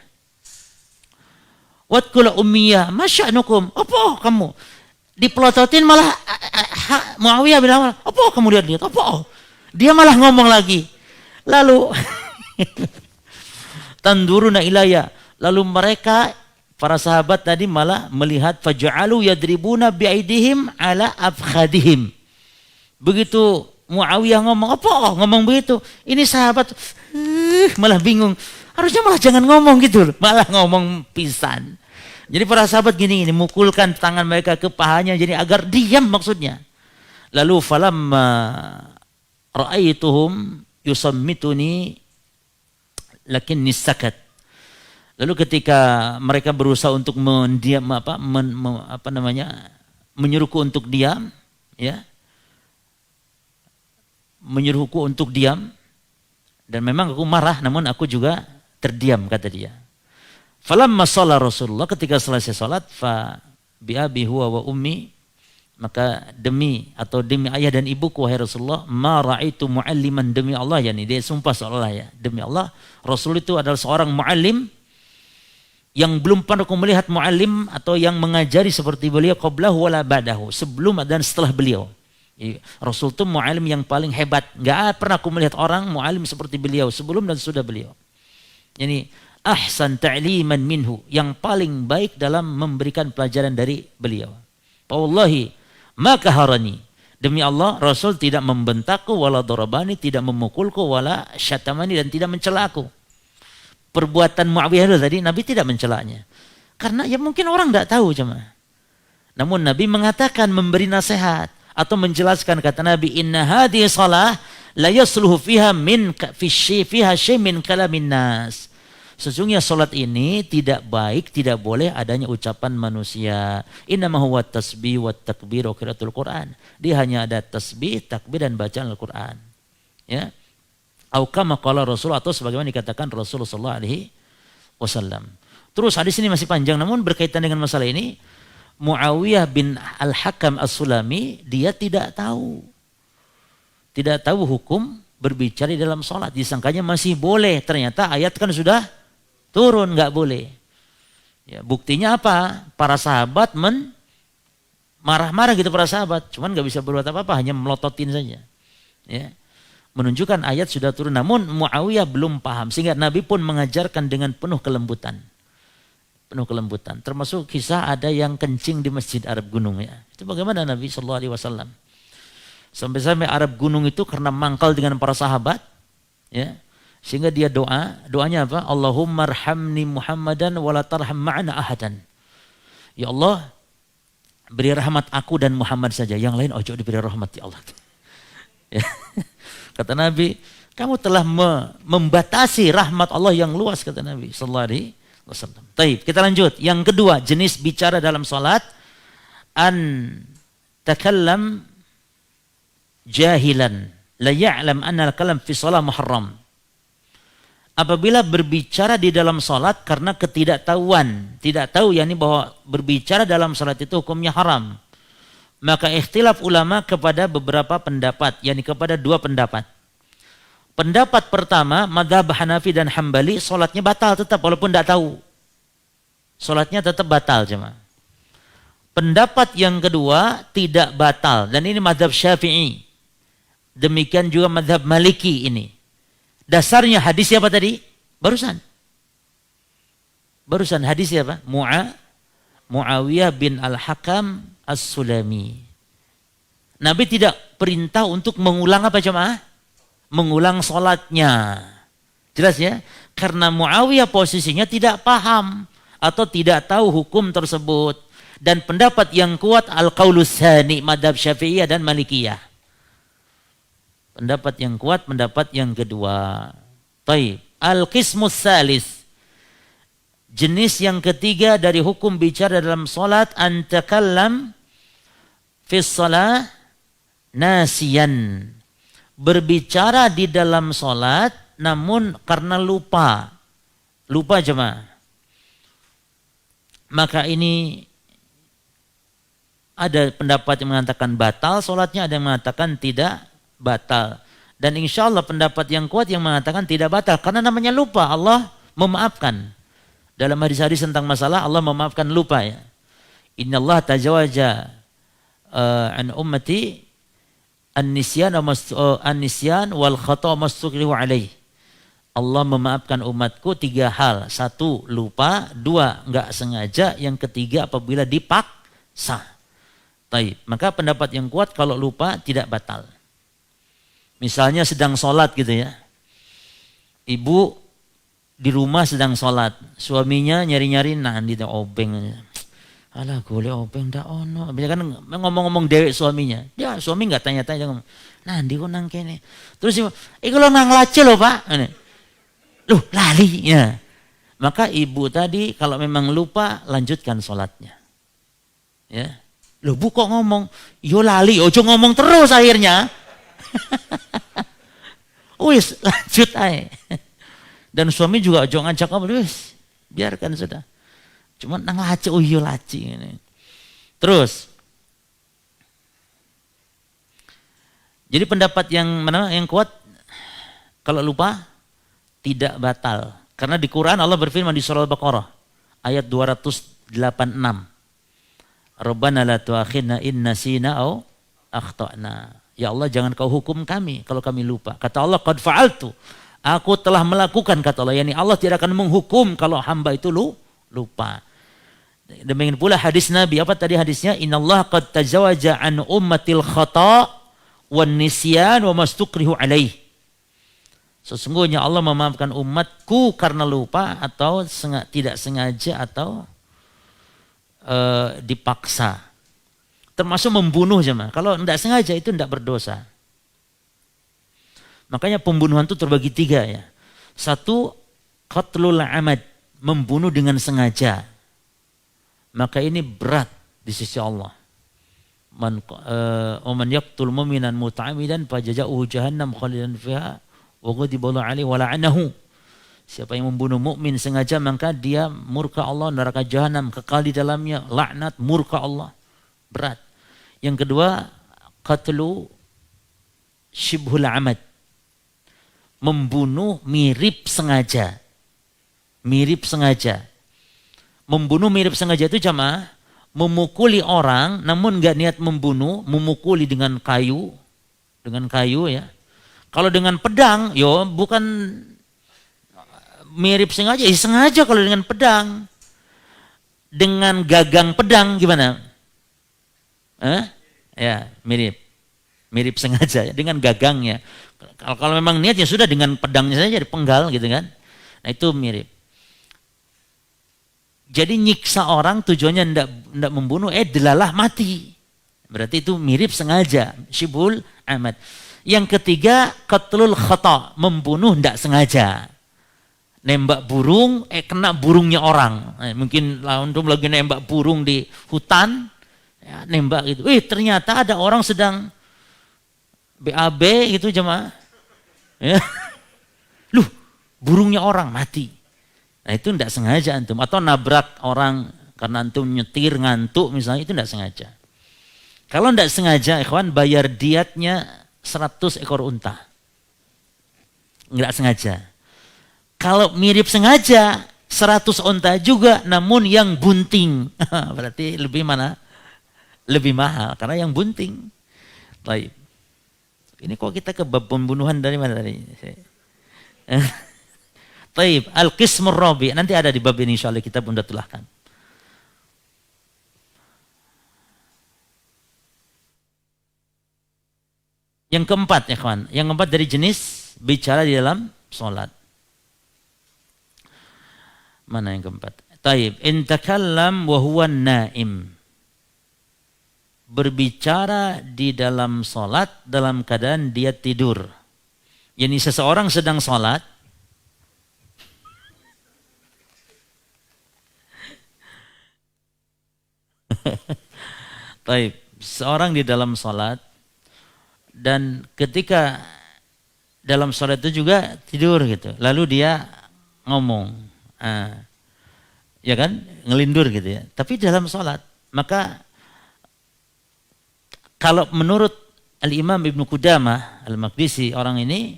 Watkula ummiyah, masya'nukum. Apa kamu? Dipelototin malah Muawiyah bilang, apa kamu lihat? Apa? Dia malah ngomong lagi. Lalu tanduruna ilayya. Lalu mereka, para sahabat tadi malah melihat, faja'alu yadribuna bi'aidihim ala afkhadihim. Begitu Muawiyah ngomong, apa? Ngomong begitu. Ini sahabat malah bingung. Harusnya malah jangan ngomong gitu. Malah ngomong pisan. Jadi para sahabat gini, mukulkan tangan mereka ke pahanya, jadi agar diam maksudnya. Lalu falamma ra'aituhum yusammituni lakinni sakat. Lalu ketika mereka berusaha untuk mendiam menyuruhku untuk diam, ya. Menyuruhku untuk diam, dan memang aku marah, namun aku juga terdiam, kata dia. Falamma shalla Rasulullah, ketika selesai salat, fa bi abi huwa wa ummi, maka demi ayah dan ibuku wahai Rasulullah, ma ra'aitu mualliman, demi Allah, yani dia sumpah seolah ya, demi Allah, Rasul itu adalah seorang muallim yang belum pernah aku melihat muallim atau yang mengajari seperti beliau qablahu wala ba'dahu, sebelum dan setelah beliau. Rasul itu mu'alim yang paling hebat. Gak pernah aku melihat orang mu'alim seperti beliau sebelum dan sudah beliau. Ini ahsan ta'liman minhu, yang paling baik dalam memberikan pelajaran dari beliau. Wallahi maka harani, demi Allah Rasul tidak membentakku, wala darabani, tidak memukulku, wala syatamani, dan tidak mencelaku. Perbuatan Muawiyah tadi Nabi tidak mencelaknya. Karena ya mungkin orang tidak tahu jemaah. Namun Nabi mengatakan, memberi nasihat atau menjelaskan, kata Nabi, inna hadhihi shalah la yasluhu fiha syai' min kalamin nas. Sesungguhnya salat ini tidak baik, tidak boleh adanya ucapan manusia. Innama huwa tasbih wa takbir wa qiraatul Quran. Dia hanya ada tasbih, takbir, dan bacaan Al-Quran. Ya. Au kama qala Rasul, atau sebagaimana dikatakan Rasulullah sallallahu alaihi wasallam. Terus hadis ini masih panjang, namun berkaitan dengan masalah ini, Muawiyah bin Al-Hakam As-Sulami, dia tidak tahu hukum berbicara di dalam sholat. Disangkanya masih boleh, ternyata ayat kan sudah turun, nggak boleh. Ya, buktinya apa? Para sahabat marah-marah gitu, para sahabat, cuman nggak bisa berbuat apa-apa, hanya melototin saja. Ya. Menunjukkan ayat sudah turun, namun Muawiyah belum paham. Sehingga Nabi pun mengajarkan dengan penuh kelembutan. Penuh kelembutan. Termasuk kisah ada yang kencing di Masjid Arab Gunung. Ya. Itu bagaimana Nabi SAW. Sampai-sampai Arab Gunung itu karena mangkal dengan para sahabat. Ya, sehingga dia doanya apa? Allahumma arhamni Muhammadan wa la tarham ma'ana ahadan. Ya Allah, beri rahmat aku dan Muhammad saja. Yang lain ojo diberi rahmat ya Allah. Ya. Kata Nabi, kamu telah membatasi rahmat Allah yang luas, kata Nabi sallallahu alaihi wasallam. Baik, kita lanjut. Yang kedua, jenis bicara dalam salat, an takallam jahilan la ya'lam anna al-kalam fi shalah muharram. Apabila berbicara di dalam salat karena ketidaktahuan, tidak tahu yakni bahwa berbicara dalam salat itu hukumnya haram. Maka ikhtilaf ulama kepada beberapa pendapat, yakni kepada dua pendapat. Pendapat pertama, mazhab Hanafi dan Hambali, salatnya batal tetap walaupun tidak tahu. Salatnya tetap batal jemaah. Pendapat yang kedua tidak batal, dan ini mazhab Syafi'i. Demikian juga mazhab Maliki ini. Dasarnya hadis siapa tadi? Barusan hadis siapa? Muawiyah bin Al-Hakam As-Sulami. Nabi tidak perintah untuk mengulang apa jemaah? Mengulang sholatnya. Jelas ya? Karena Muawiyah posisinya tidak paham atau tidak tahu hukum tersebut. Dan pendapat yang kuat Al-Qaulus Tsani, madhab Syafi'iyah dan Malikiyah. Pendapat yang kuat, pendapat yang kedua. Taib. Al-Qismus Tsalis. Jenis yang ketiga dari hukum bicara dalam salat, antakallam fi shalah nasiyan. Berbicara di dalam salat namun karena lupa. Lupa jemaah. Maka ini ada pendapat yang mengatakan batal salatnya, ada yang mengatakan tidak batal. Dan insya Allah pendapat yang kuat yang mengatakan tidak batal. Karena namanya lupa, Allah memaafkan. Dalam hadis-hadis tentang masalah Allah memaafkan lupa ya. Innallaha tajawaza an ummati an-nisyan wal khata' mastukrihu alaih. Allah memaafkan umatku 3 hal. 1, lupa. 2, enggak sengaja. Yang ketiga, apabila dipaksa. Taib. Maka pendapat yang kuat kalau lupa tidak batal. Misalnya sedang sholat gitu ya. Ibu di rumah sedang sholat, suaminya nyari-nyari nanti obeng. Alah golek obeng dak ono. Biasanya kan ngomong-ngomong dewek suaminya. Dia suami enggak tanya-tanya ngomong, "Nanti kok nang kene." Terus iku lho nang lace lho, Pak. Loh, lali ya. Maka ibu tadi kalau memang lupa lanjutkan sholatnya. Ya. Loh, Bu kok ngomong, "Yo lali, ojo ngomong terus akhirnya." Wis lanjut aja. Dan suami juga ojo ngajak ngobrol, wis biarkan sudah. Cuma nang laci, oh iya laci ini. Terus, jadi pendapat yang mana yang kuat kalau lupa tidak batal. Karena di Quran Allah berfirman di surah Al-Baqarah ayat 286. Rabbana la tu'akhidna in nasina au akhtana. Ya Allah jangan kau hukum kami kalau kami lupa. Kata Allah qad fa'altu. Aku telah melakukan, kata Allah. Yani Allah tidak akan menghukum kalau hamba itu lupa. Demikian pula hadis Nabi. Apa tadi hadisnya? Innallaha qad tajawaza an ummatil khata' wan nisyan wa mastukrihu alaih. Sesungguhnya Allah memaafkan umatku karena lupa atau tidak sengaja atau dipaksa. Termasuk membunuh jemaah. Kalau tidak sengaja itu tidak berdosa. Makanya pembunuhan itu terbagi 3 ya. 1, qatlul amad, membunuh dengan sengaja. Maka ini berat di sisi Allah. Man yaqtul mu'minan muta'ammidan fajaza'uhu jahannam khalidan fiha wa ghadiba alaihi wa la'anahu. Siapa yang membunuh mukmin sengaja maka dia murka Allah, neraka jahanam, kekal di dalamnya, laknat, murka Allah. Berat. Yang kedua, qatlu syibhul amad. Membunuh mirip sengaja. Mirip sengaja. Membunuh mirip sengaja itu jamaah memukuli orang namun enggak niat membunuh, memukuli dengan kayu ya. Kalau dengan pedang, yo bukan mirip sengaja, sengaja kalau dengan pedang. Dengan gagang pedang gimana? Ya, mirip. Mirip sengaja dengan gagangnya. Kalau memang niatnya sudah dengan pedangnya saja dipenggal gitu kan. Nah, itu mirip. Jadi nyiksa orang tujuannya tidak membunuh, delalah mati. Berarti itu mirip sengaja, syibhul amad. Yang ketiga, qatlul khata, membunuh tidak sengaja. Nembak burung, kena burungnya orang. Mungkin lawan itu lagi nembak burung di hutan, ya, nembak gitu. Ternyata ada orang sedang BAB gitu jemaah. Ya. Loh, burungnya orang mati. Nah itu tidak sengaja antum. Atau nabrak orang karena antum nyetir ngantuk misalnya, itu tidak sengaja. Kalau tidak sengaja ikhwan, bayar diatnya 100 ekor unta. Enggak sengaja. Kalau mirip sengaja 100 unta juga, namun yang bunting. Berarti lebih mana? Lebih mahal karena yang bunting. Baik. Ini kok kita ke bab pembunuhan dari mana tadi? Baik, al-qismur rabi. Nanti ada di bab ini insyaallah kita bunda tulahkan. Yang keempat ya kawan, yang keempat dari jenis bicara di dalam sholat. Mana yang keempat? Taib, in takallam wa huwa naim. Berbicara di dalam sholat dalam keadaan dia tidur. Yani seseorang sedang sholat, taib, seorang di dalam sholat, dan ketika dalam sholat itu juga tidur gitu. Lalu dia ngomong, ya kan, ngelindur gitu ya. Tapi dalam sholat, maka kalau menurut Al-Imam Ibnu Qudamah Al-Maqdisi, orang ini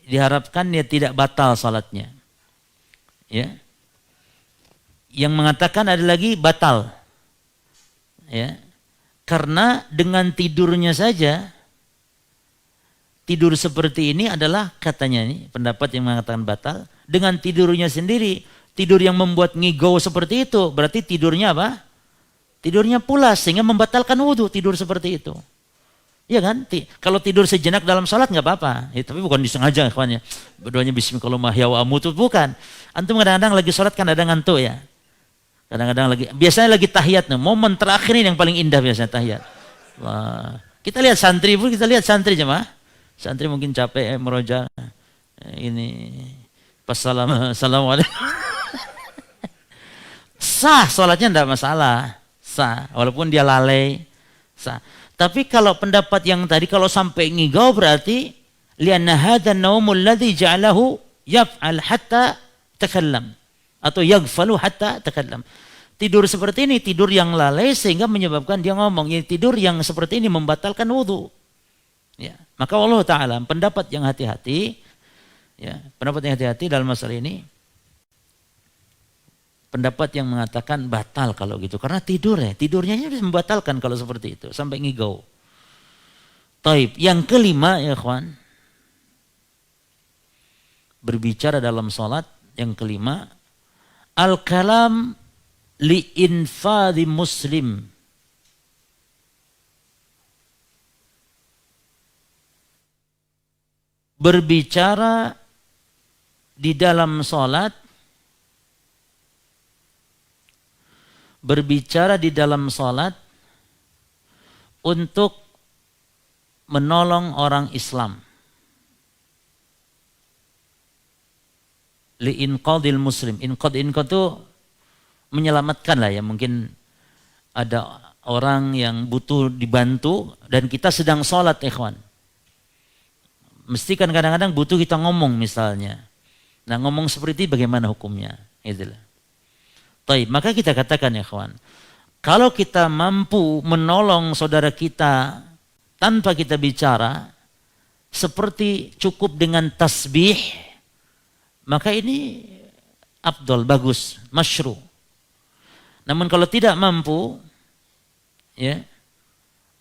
diharapkan dia tidak batal sholatnya. Ya. Yang mengatakan ada lagi batal. Ya. Karena dengan tidurnya saja, tidur seperti ini adalah katanya ini pendapat yang mengatakan batal. Dengan tidurnya sendiri, tidur yang membuat ngigau seperti itu, berarti tidurnya apa? Tidurnya pulas sehingga membatalkan wudhu, tidur seperti itu. Iya kan? Kalau tidur sejenak dalam sholat nggak apa-apa. Ya, tapi bukan disengaja ikhwannya. Berdoanya bismillahirrahmanirrahim wa amutu, bukan. Antum kadang-kadang lagi sholat kan ada ngantuk ya. Kadang-kadang biasanya lagi tahiyat nih, momen terakhir ini yang paling indah biasanya tahiyat. Wah, kita lihat santri jemaah. Santri mungkin capek meroja ini pas assalamualaikum. Sah sholatnya tidak masalah, sah walaupun dia lalai, sah. Tapi kalau pendapat yang tadi kalau sampai ngigau berarti lianna hadzal naumul ladzi ja'alahu yaf'al hatta takallam. Atau yaghfalu hatta takallam. Tidur seperti ini, tidur yang lalai sehingga menyebabkan dia ngomong. Ya, tidur yang seperti ini membatalkan wudhu. Ya, maka Allah Ta'ala pendapat yang hati-hati, ya, pendapat yang hati-hati dalam masalah ini, pendapat yang mengatakan batal kalau gitu. Karena tidurnya bisa membatalkan kalau seperti itu. Sampai ngigau. Taib. Yang kelima ya kawan, berbicara dalam sholat, yang kelima, al-kalam li-infadhi muslim. Berbicara di dalam sholat, untuk menolong orang Islam. Li-inqadhil muslim. Inqadh itu menyelamatkan lah ya. Mungkin ada orang yang butuh dibantu dan kita sedang sholat ikhwan. Mesti kan kadang-kadang butuh kita ngomong misalnya. Nah ngomong seperti itu bagaimana hukumnya? Itulah. Taib, maka kita katakan ya ikhwan. Kalau kita mampu menolong saudara kita tanpa kita bicara, seperti cukup dengan tasbih, maka ini afdal, bagus, masyru'. Namun kalau tidak mampu, ya,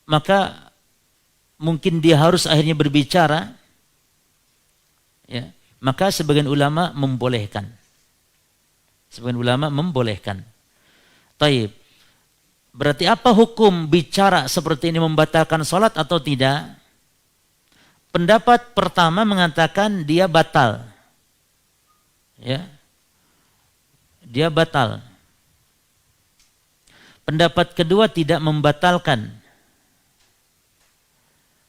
maka mungkin dia harus akhirnya berbicara, ya, maka sebagian ulama membolehkan. Sebagian ulama membolehkan. Taib. Berarti apa hukum bicara seperti ini membatalkan sholat atau tidak? Pendapat pertama mengatakan dia batal. Ya. Dia batal. Pendapat kedua tidak membatalkan.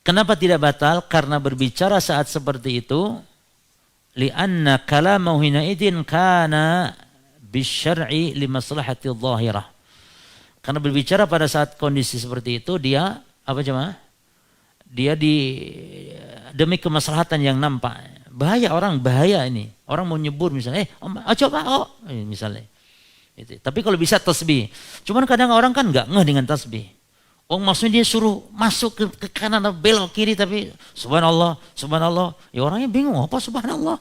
Kenapa tidak batal? Karena berbicara saat seperti itu, li'anna kalamahu hinaidin kana bisyar'i limaslahati dhahirah. Karena berbicara pada saat kondisi seperti itu, dia apa jemaah? Dia demi kemaslahatan yang nampak. Bahaya orang, bahaya ini. Orang mau nyebur misalnya, coba misalnya. Itu. Tapi kalau bisa tasbih. Cuman kadang orang kan nggak ngeh dengan tasbih. Maksudnya dia suruh masuk ke kanan atau belok kiri, tapi subhanallah, subhanallah. Ya orangnya bingung, apa subhanallah?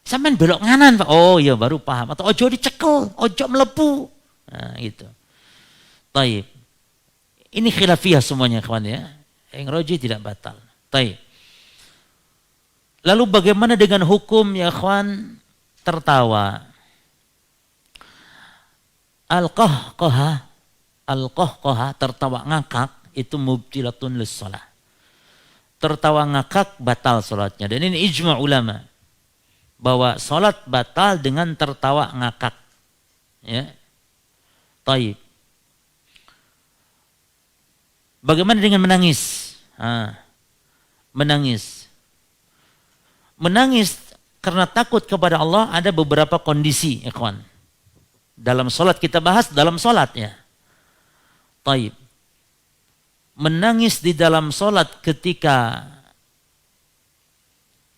Sampai belok kanan, Pak. Oh ya baru paham. Atau ojo dicekel, ojo melepu. Nah gitu. Taib. Ini khilafiyah semuanya kawan ya. Yang roji tidak batal. Taib. Lalu bagaimana dengan hukum ya kawan tertawa? Al-qahqaha, tertawa ngakak itu mubtilatun lis-shalah. Tertawa ngakak batal salatnya. Dan ini ijma' ulama bahwa salat batal dengan tertawa ngakak. Ya. Taib. Bagaimana dengan menangis? Menangis. Menangis karena takut kepada Allah ada beberapa kondisi, ikhwan. Dalam salat kita bahas dalam salat ya. Taib. Menangis di dalam salat ketika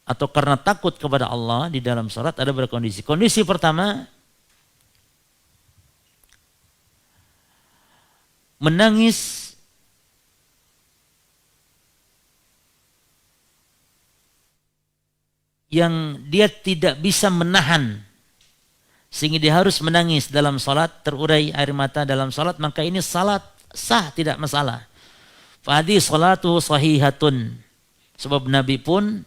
atau karena takut kepada Allah di dalam salat ada beberapa kondisi. Kondisi pertama, menangis yang dia tidak bisa menahan sehingga dia harus menangis dalam salat, terurai air mata dalam salat, maka ini salat sah, tidak masalah. Fahadi salatu sahihatun. Sebab Nabi pun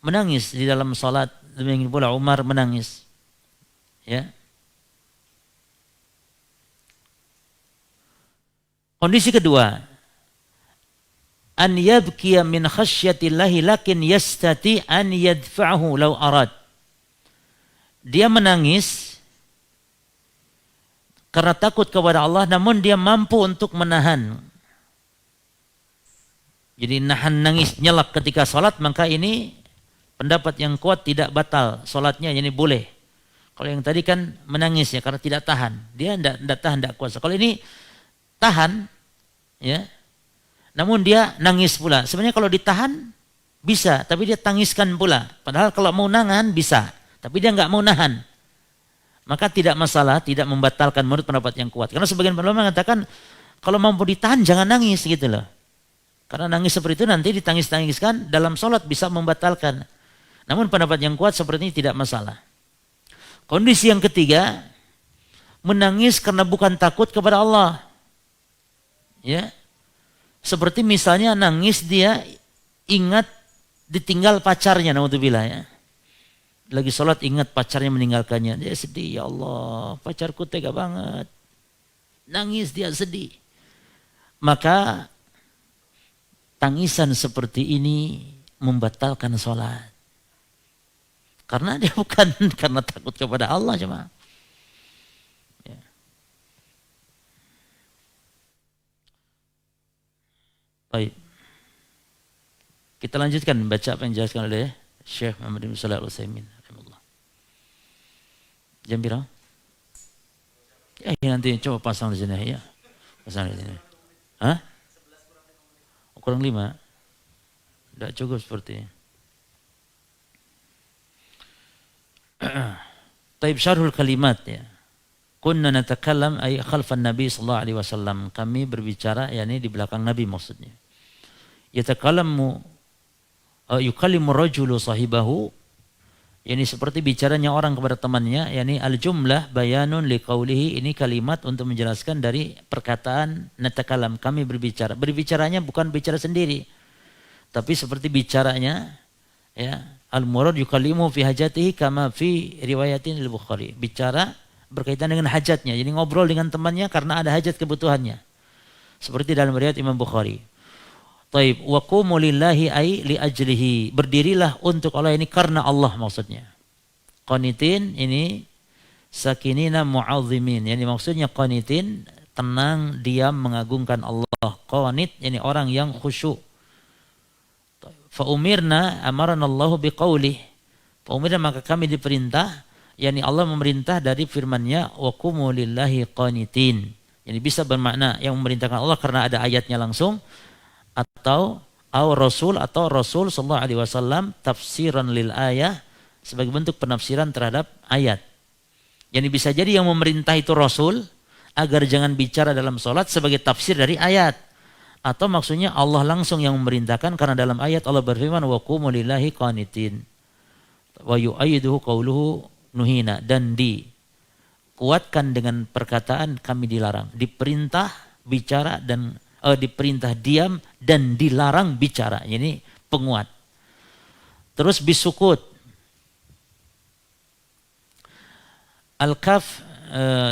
menangis di dalam salat, demikian pula Umar menangis. Ya. Kondisi kedua, an yabkiya min khasyatillahi lakin yastati an yadfa'ahu law arad. Dia menangis karena takut kepada Allah namun dia mampu untuk menahan. Jadi nahan nangis nyelak ketika salat, maka ini pendapat yang kuat tidak batal salatnya, ini boleh. Kalau yang tadi kan menangis ya karena tidak tahan. Dia tidak tahan, tidak kuasa. Kalau ini tahan ya. Namun dia nangis pula. Sebenarnya kalau ditahan bisa, tapi dia tangiskan pula. Padahal kalau mau nahan bisa, tapi dia nggak mau nahan. Maka tidak masalah, tidak membatalkan menurut pendapat yang kuat. Karena sebagian ulama mengatakan kalau mampu ditahan jangan nangis gitu loh. Karena nangis seperti itu nanti ditangis-tangiskan dalam sholat bisa membatalkan. Namun pendapat yang kuat seperti ini tidak masalah. Kondisi yang ketiga, menangis karena bukan takut kepada Allah. Ya. Seperti misalnya nangis dia ingat ditinggal pacarnya, naudzubillah ya. Lagi sholat ingat pacarnya meninggalkannya. Dia sedih, ya Allah pacarku tega banget. Nangis dia sedih. Maka tangisan seperti ini membatalkan sholat. Karena dia bukan karena takut kepada Allah cuma. Ya. Baik. Kita lanjutkan baca apa yang dijelaskan oleh Syekh Muhammad bin Shalih Al-Utsaimin. Jam berapa? Ya nanti coba pasang di sini ya. Pasang di sini. Hah? Kurang 5. Tidak cukup sepertinya. Taib syarhul kalimat ya. Kunna natakallam ay khalfan Nabi sallallahu alaihi wasallam. Kami berbicara yakni di belakang Nabi maksudnya. Yatakallamu yukallimu rajulu sahibahu. Yani seperti bicaranya orang kepada temannya, yani al-jumlah bayanun liqaulihi, ini kalimat untuk menjelaskan dari perkataan natakalam, kami berbicara. Berbicaranya bukan bicara sendiri, tapi seperti bicaranya ya, al-murad yukallimu fi hajatihi kama fi riwayatin al-Bukhari. Bicara berkaitan dengan hajatnya, jadi ngobrol dengan temannya karena ada hajat kebutuhannya. Seperti dalam riwayat Imam Bukhari. Taib wa qumu lillahi ay li ajlihi. Berdirilah untuk Allah, ini karena Allah maksudnya. Qanitin ini sakinina mu'azzimin. Yani maksudnya qanitin, tenang, diam, mengagungkan Allah. Qanit ini orang yang khusyuk. Fa umirna amarana Allahu biqaulih. Fa umirna, maka kami diperintah, yani Allah memerintah dari firman-Nya wa qumu lillahi qanitin. Yani bisa bermakna yang memerintahkan Allah karena ada ayatnya langsung, atau Rasul sallallahu alaihi wasallam tafsiran lil ayah, sebagai bentuk penafsiran terhadap ayat. Jadi bisa jadi yang memerintah itu Rasul agar jangan bicara dalam salat sebagai tafsir dari ayat, atau maksudnya Allah langsung yang memerintahkan karena dalam ayat Allah berfirman wa qumu lillahi qanitin wa yu'ayyiduhu qauluhu nuhina, dan dikuatkan dengan perkataan kami dilarang, diperintah bicara dan diperintah diam dan dilarang bicara. Ini penguat. Terus bisukut. Al-kaf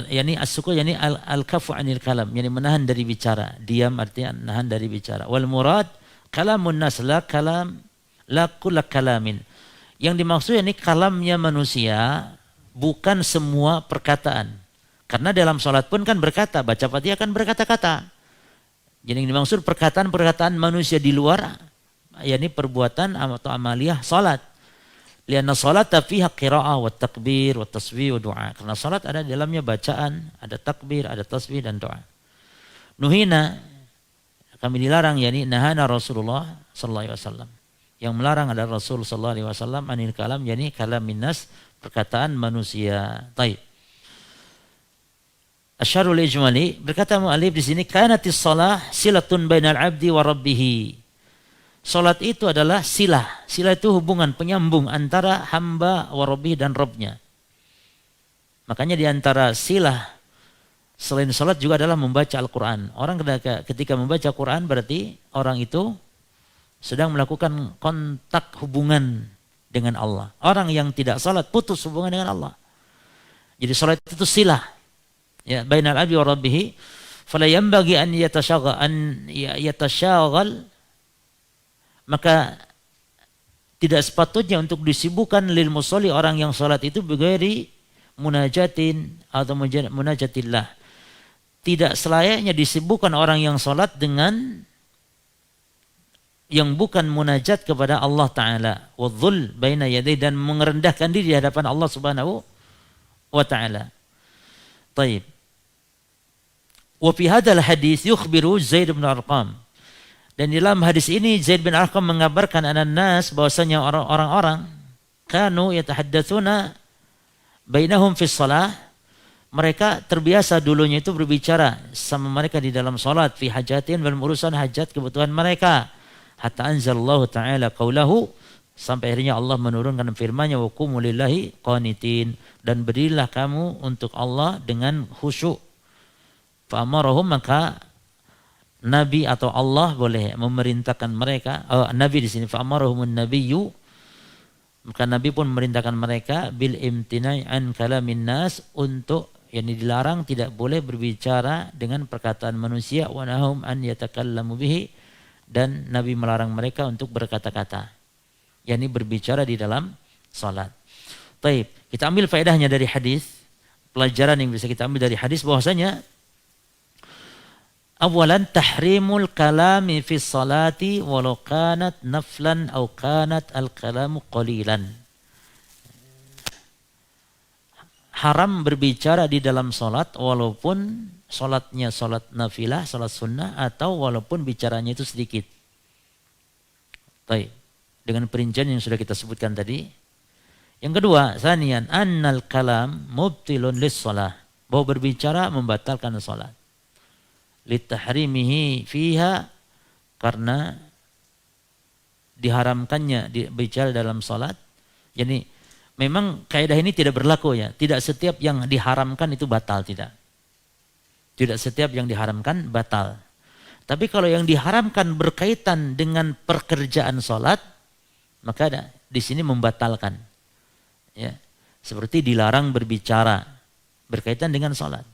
yani as-sukut yani al-kafu anil kalam, yani menahan dari bicara. Diam artinya menahan dari bicara. Wal murad kalamun nas la kalam la kull kalamin. Yang dimaksud ini kalamnya manusia, bukan semua perkataan. Karena dalam salat pun kan berkata, baca Fatihah kan berkata-kata. Jadi yang dimaksud perkataan-perkataan manusia di luar, yakni perbuatan atau amaliyah salat. Lianna salata fiha qira'ah wa takbir wa tasbih wa doa. Karena salat ada di dalamnya bacaan, ada takbir, ada tasbih dan doa. Nuhina, kami dilarang, yakni nahana Rasulullah sallallahu alaihi wasallam. Yang melarang adalah Rasul sallallahu alaihi wasallam anil kalam, yakni kalam minnas, perkataan manusia. Taib. Asyarul ijmali, berkata mu'alif di sini, kanatis shalah silatun bainal abdi wa rabbih. Salat itu adalah silah. Silah itu hubungan penyambung antara hamba wa rabbih dan Rabbnya. Makanya di antara silah selain salat juga adalah membaca Al-Quran. Orang ketika membaca Quran berarti orang itu sedang melakukan kontak hubungan dengan Allah. Orang yang tidak salat putus hubungan dengan Allah. Jadi salat itu silah. Ya, bainal abdi wa rabbih, fala yanbaghi an yatashaghal, maka tidak sepatutnya untuk disibukkan lil musolli, orang yang salat itu bighairi munajatin atau munajatillah. Tidak selayaknya disibukkan orang yang salat dengan yang bukan munajat kepada Allah Ta'ala, wadhul baina yadayhi, dan merendahkan diri di hadapan Allah Subhanahu wa Ta'ala. Taib. Wa fi hadzal hadis yukhbiru Zaid bin Arqam. Dan dalam hadis ini Zaid bin Arqam mengabarkan anan-nas, bahwasanya orang-orang kanu yatahaddatsuna bainahum fi shalah, mereka terbiasa dulunya itu berbicara sama mereka di dalam salat, fi hajatin, dalam urusan hajat kebutuhan mereka. Hatta anzalallahu ta'ala qaulahu, sampai akhirnya Allah menurunkan firman-Nya wa qumu lillahi qanitin, dan berilah kamu untuk Allah dengan khusyuk. Fa amarahum, maka Nabi atau Allah boleh memerintahkan mereka, Nabi di sini fa amarahumun nabiyyu, maka Nabi pun memerintahkan mereka bil imtinai an kalamin nas, untuk yang dilarang tidak boleh berbicara dengan perkataan manusia, wa nahum an yatakallamu bihi, dan Nabi melarang mereka untuk berkata-kata, yakni berbicara di dalam salat. Baik, kita ambil faedahnya dari hadis, pelajaran yang bisa kita ambil dari hadis, bahwasanya awalan tahrimul kalami fi salati walau kanat naflan aw kanat al-kalamu qalilan. Haram berbicara di dalam salat walaupun salatnya salat nafilah, salat sunnah, atau walaupun bicaranya itu sedikit. Baik, dengan perincian yang sudah kita sebutkan tadi. Yang kedua, sanian annal kalam mubtilun lis-shalah, bahwa berbicara membatalkan salat. Litahrimihi fiha, karena diharamkannya bicara dalam salat. Jadi memang kaidah ini tidak berlaku ya. Tidak setiap yang diharamkan itu batal, tidak. Tidak setiap yang diharamkan batal. Tapi kalau yang diharamkan berkaitan dengan pekerjaan sholat, maka di sini membatalkan. Ya, seperti dilarang berbicara berkaitan dengan sholat.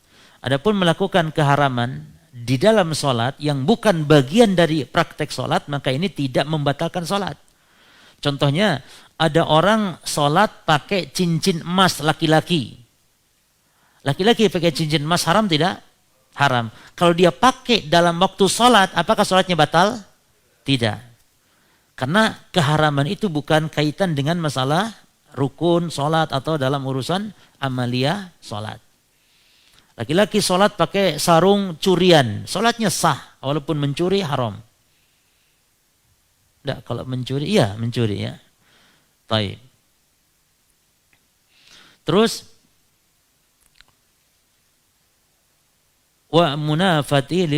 Adapun melakukan keharaman di dalam sholat yang bukan bagian dari praktek sholat, maka ini tidak membatalkan sholat. Contohnya, ada orang sholat pakai cincin emas laki-laki. Laki-laki pakai cincin emas haram tidak? Haram. Kalau dia pakai dalam waktu sholat, apakah sholatnya batal? Tidak. Karena keharaman itu bukan kaitan dengan masalah rukun sholat atau dalam urusan amalia sholat. Laki-laki sholat pakai sarung curian, sholatnya sah, walaupun mencuri haram. Tidak, kalau mencuri, iya mencuri ya. Baik. Terus, wa munafati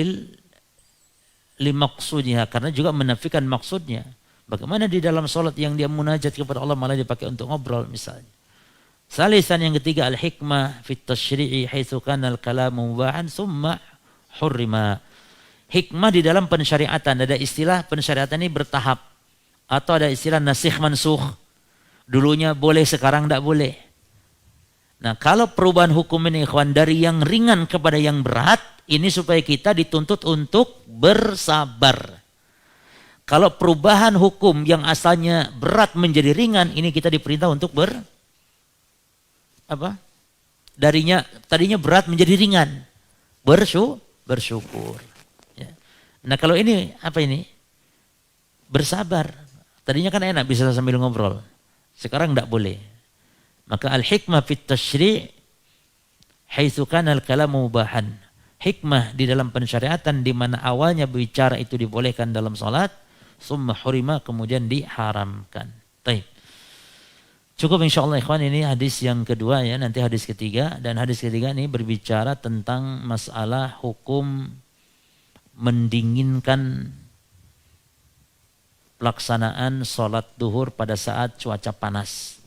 limaksudnya, karena juga menafikan maksudnya. Bagaimana di dalam sholat yang dia munajat kepada Allah malah dipakai untuk ngobrol misalnya. Salisan yang ketiga al-hikmah fit tasyri'i haitsu kana al-kalamu mubahan tsumma hurrima. Hikmah di dalam pensyariatan, ada istilah pensyariatan ini bertahap atau ada istilah nasikh mansukh. Dulunya boleh, sekarang tidak boleh. Nah, kalau perubahan hukum ini ikhwan dari yang ringan kepada yang berat, ini supaya kita dituntut untuk bersabar. Kalau perubahan hukum yang asalnya berat menjadi ringan, ini kita diperintah untuk tadinya berat menjadi ringan. Bersyukur. Ya. Nah, kalau ini apa ini? Bersabar. Tadinya kan enak bisa sambil ngobrol. Sekarang tidak boleh. Maka al-hikmah fit tasyri' haitsu kana al-kalamu mubahan. Hikmah di dalam pensyariatan di mana awalnya bicara itu dibolehkan dalam salat, summa hurima kemudian diharamkan. Baik. Cukup insyaallah ikhwan, ini hadis yang kedua ya, nanti hadis ketiga, dan hadis ketiga ini berbicara tentang masalah hukum mendinginkan pelaksanaan salat duhur pada saat cuaca panas.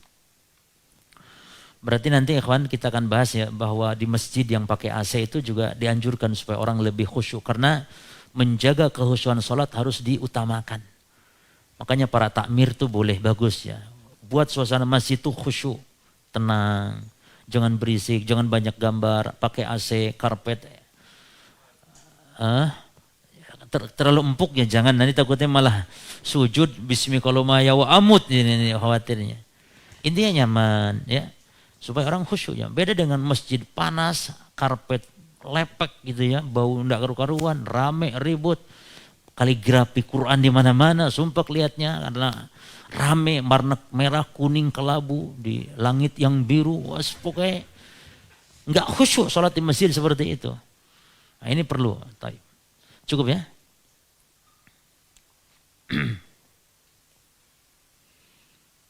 Berarti nanti ikhwan kita akan bahas ya bahwa di masjid yang pakai AC itu juga dianjurkan supaya orang lebih khusyuk, karena menjaga kehusyuan salat harus diutamakan. Makanya para takmir tuh boleh, bagus ya. Buat suasana masjid itu khusyuk, tenang, jangan berisik, jangan banyak gambar, pakai AC, karpet. Terlalu empuk ya jangan, nanti takutnya malah sujud bismillahirrahmanirrahim wa amut, ini khawatirnya. Intinya nyaman ya, supaya orang khusyuk ya. Beda dengan masjid panas, karpet lepek gitu ya, bau enggak karu-karuan, rame, ribut. Kaligrafi Quran di mana-mana, sumpah lihatnya karena rame, warna merah, kuning, kelabu di langit yang biru, was pokoknya enggak khusyuk salat di masjid seperti itu. Nah, ini perlu. Cukup ya?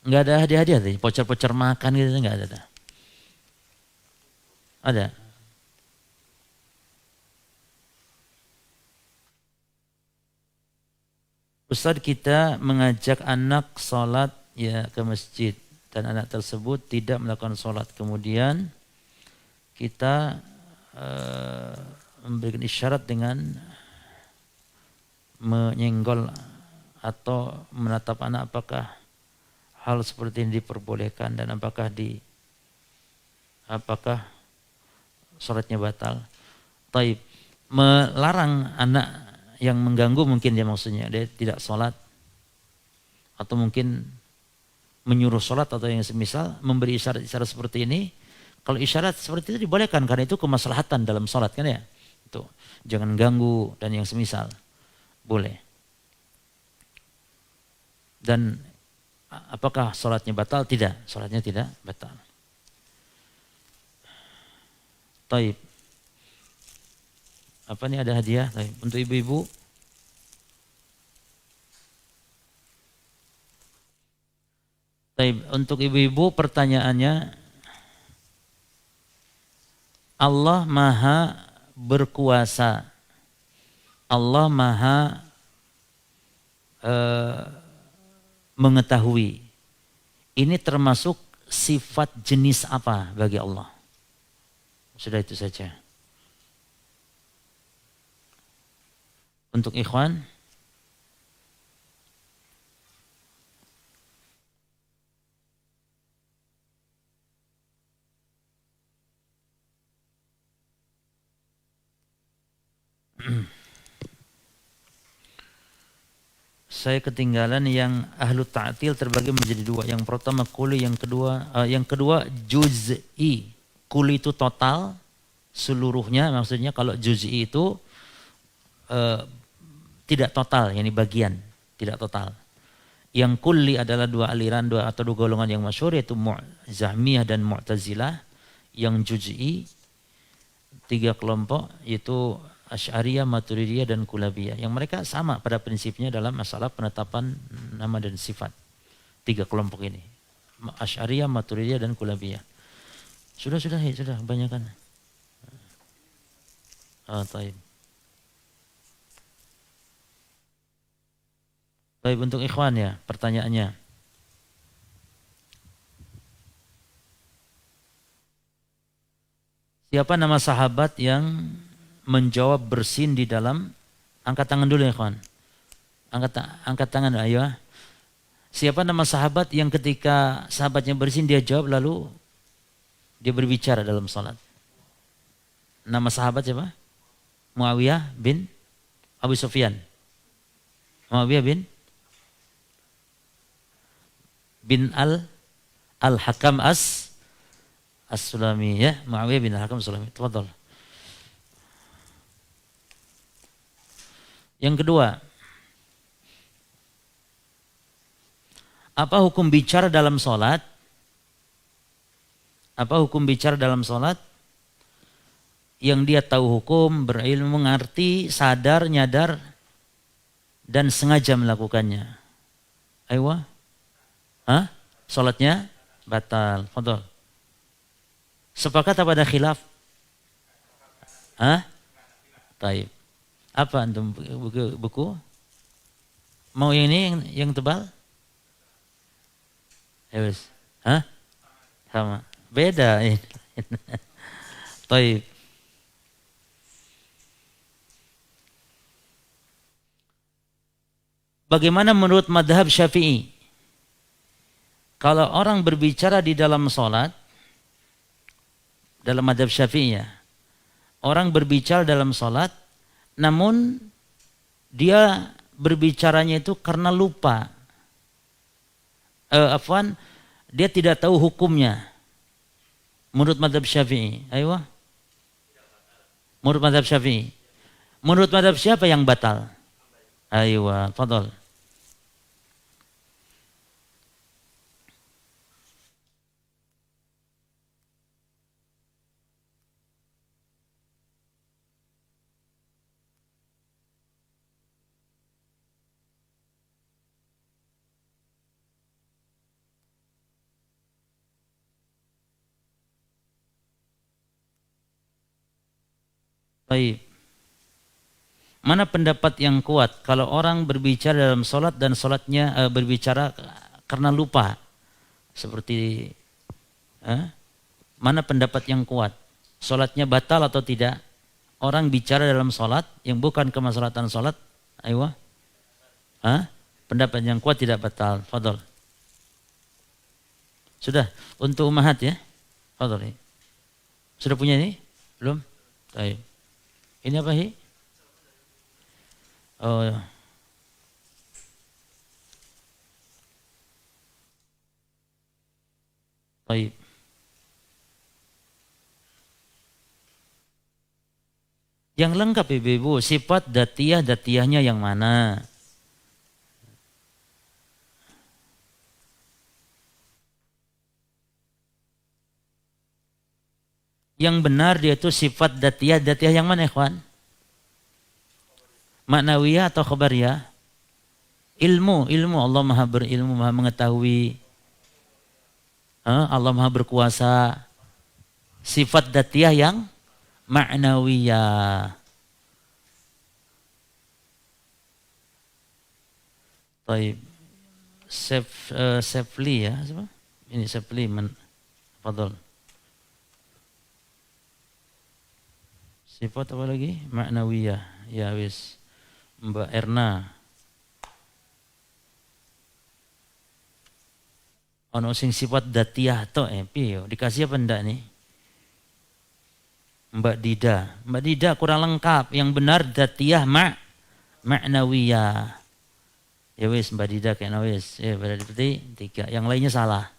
Enggak ada hadiah-hadiah tadi, voucher-voucher makan gitu enggak ada. Ada. Ustaz, kita mengajak anak sholat ya ke masjid dan anak tersebut tidak melakukan sholat. Kemudian kita memberikan isyarat dengan menyenggol atau menatap anak, apakah hal seperti ini diperbolehkan dan apakah sholatnya batal? Taib, melarang anak yang mengganggu mungkin dia maksudnya, dia tidak sholat atau mungkin menyuruh sholat atau yang semisal, memberi isyarat-isyarat seperti ini. Kalau isyarat seperti itu dibolehkan karena itu kemaslahatan dalam sholat kan ya. Tuh, jangan ganggu dan yang semisal, boleh. Dan apakah sholatnya batal? Tidak, sholatnya tidak batal. Taib. Apa nih, ada hadiah untuk ibu-ibu? Taib. Untuk ibu-ibu pertanyaannya, Allah Maha berkuasa, Allah Maha mengetahui. Ini termasuk sifat jenis apa bagi Allah. Sudah itu saja. Untuk ikhwan, saya ketinggalan yang ahlu ta'til terbagi menjadi dua. Yang pertama kuli, yang kedua juz'i. Kuli itu total seluruhnya, maksudnya kalau juz'i itu tidak total, yakni bagian, tidak total. Yang kulli adalah dua aliran, dua golongan yang masyhur, yaitu Jahmiyah dan Mu'tazilah. Yang juz'i 3 kelompok, yaitu Asy'ariyah, Maturidiyah dan Kulabiyah. Yang mereka sama pada prinsipnya dalam masalah penetapan nama dan sifat. 3 kelompok ini. Asy'ariyah, Maturidiyah dan Kulabiyah. Sudah kebanyakan. Taib. Baik, untuk ikhwan ya, pertanyaannya. Siapa nama sahabat yang menjawab bersin di dalam, angkat tangan dulu ya ikhwan. Angkat tangan, ayo. Siapa nama sahabat yang ketika sahabatnya bersin dia jawab lalu dia berbicara dalam salat? Nama sahabat siapa? Muawiyah bin Abu Sufyan. Muawiyah bin Al-Hakam As-Sulami ya, Muawiyah bin Al-Hakam As-Sulami. Tafadhal. Yang kedua, apa hukum bicara dalam salat? Apa hukum bicara dalam salat yang dia tahu hukum, berilmu, mengerti, sadar, nyadar dan sengaja melakukannya? Aywa? Salatnya batal. Fadhal. Sepakat apa ada khilaf? Taib. Apa antum buku? Mau yang ini yang tebal? Ya wis. Sama. Beda. Taib. Bagaimana menurut madhab Syafi'i? Kalau orang berbicara di dalam sholat, dalam madhab Syafi'i ya, orang berbicara dalam sholat, namun dia berbicaranya itu karena lupa. Dia tidak tahu hukumnya. Menurut madhab Syafi'i, ayo. Menurut madhab Syafi'i. Menurut madhab siapa yang batal? Ayo, fadhal. Baik. Mana pendapat yang kuat kalau orang berbicara dalam sholat dan sholatnya berbicara karena lupa? Seperti mana pendapat yang kuat? Sholatnya batal atau tidak? Orang bicara dalam sholat yang bukan kemaslahatan sholat, ayo. Pendapat yang kuat tidak batal. Fadhal. Sudah untuk umahat ya. Fadhal. Sudah punya ini? Belum? Baik. Ini apa sih? Oh ya. Baik. Yang lengkap ibu-ibu, sifat datiyahnya yang mana? Yang benar dia itu sifat datiyah yang mana ikhwan? Maknawiyah atau khabariyah? Ilmu Allah maha berilmu, maha mengetahui. Allah maha berkuasa. Sifat datiyah yang ma'nawiyah. Baik. Sefli ya, ini Sefli Fadhol. Sifat apa lagi? Ma'nawiyah. Ya wis. Mbak Erna. Ono sing sifat datiyah to piye dikasih apa ndak nih? Mbak Dida. Mbak Dida kurang lengkap. Yang benar datiyah ma'nawiyah. Ya wis Mbak Dida kayaknya wis. Ya berarti 3. Yang lainnya salah.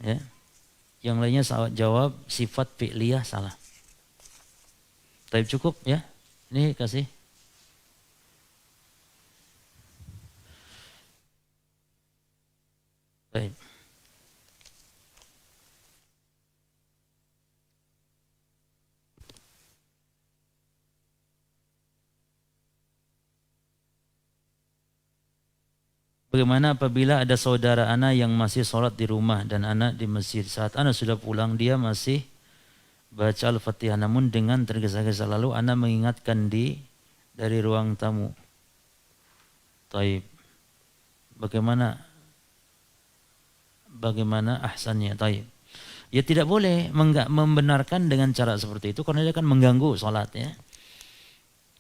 Ya. Yang lainnya jawab sifat fi'liyah salah. Tapi cukup ya. Ini kasih. Baik. Bagaimana apabila ada saudara ana yang masih sholat di rumah dan anak di masjid. Saat ana sudah pulang dia masih baca Al-Fatihah namun dengan tergesa-gesa lalu ana mengingatkan dari ruang tamu. Taib. Bagaimana ahsannya? Taib. Ya tidak boleh membenarkan dengan cara seperti itu karena dia akan mengganggu sholatnya.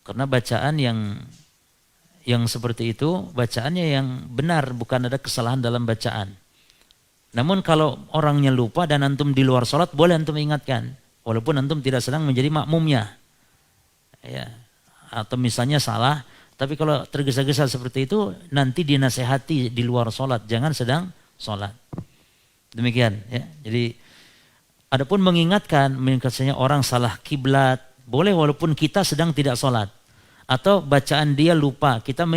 Karena bacaan yang seperti itu bacaannya yang benar, bukan ada kesalahan dalam bacaan. Namun kalau orangnya lupa dan antum di luar sholat boleh antum ingatkan. Walaupun antum tidak sedang menjadi makmumnya. Ya. Atau misalnya salah. Tapi kalau tergesa-gesa seperti itu nanti dinasehati di luar sholat. Jangan sedang sholat. Demikian. Ya. Jadi adapun mengingatkan misalnya orang salah kiblat. Boleh walaupun kita sedang tidak sholat. Atau bacaan dia lupa. Kita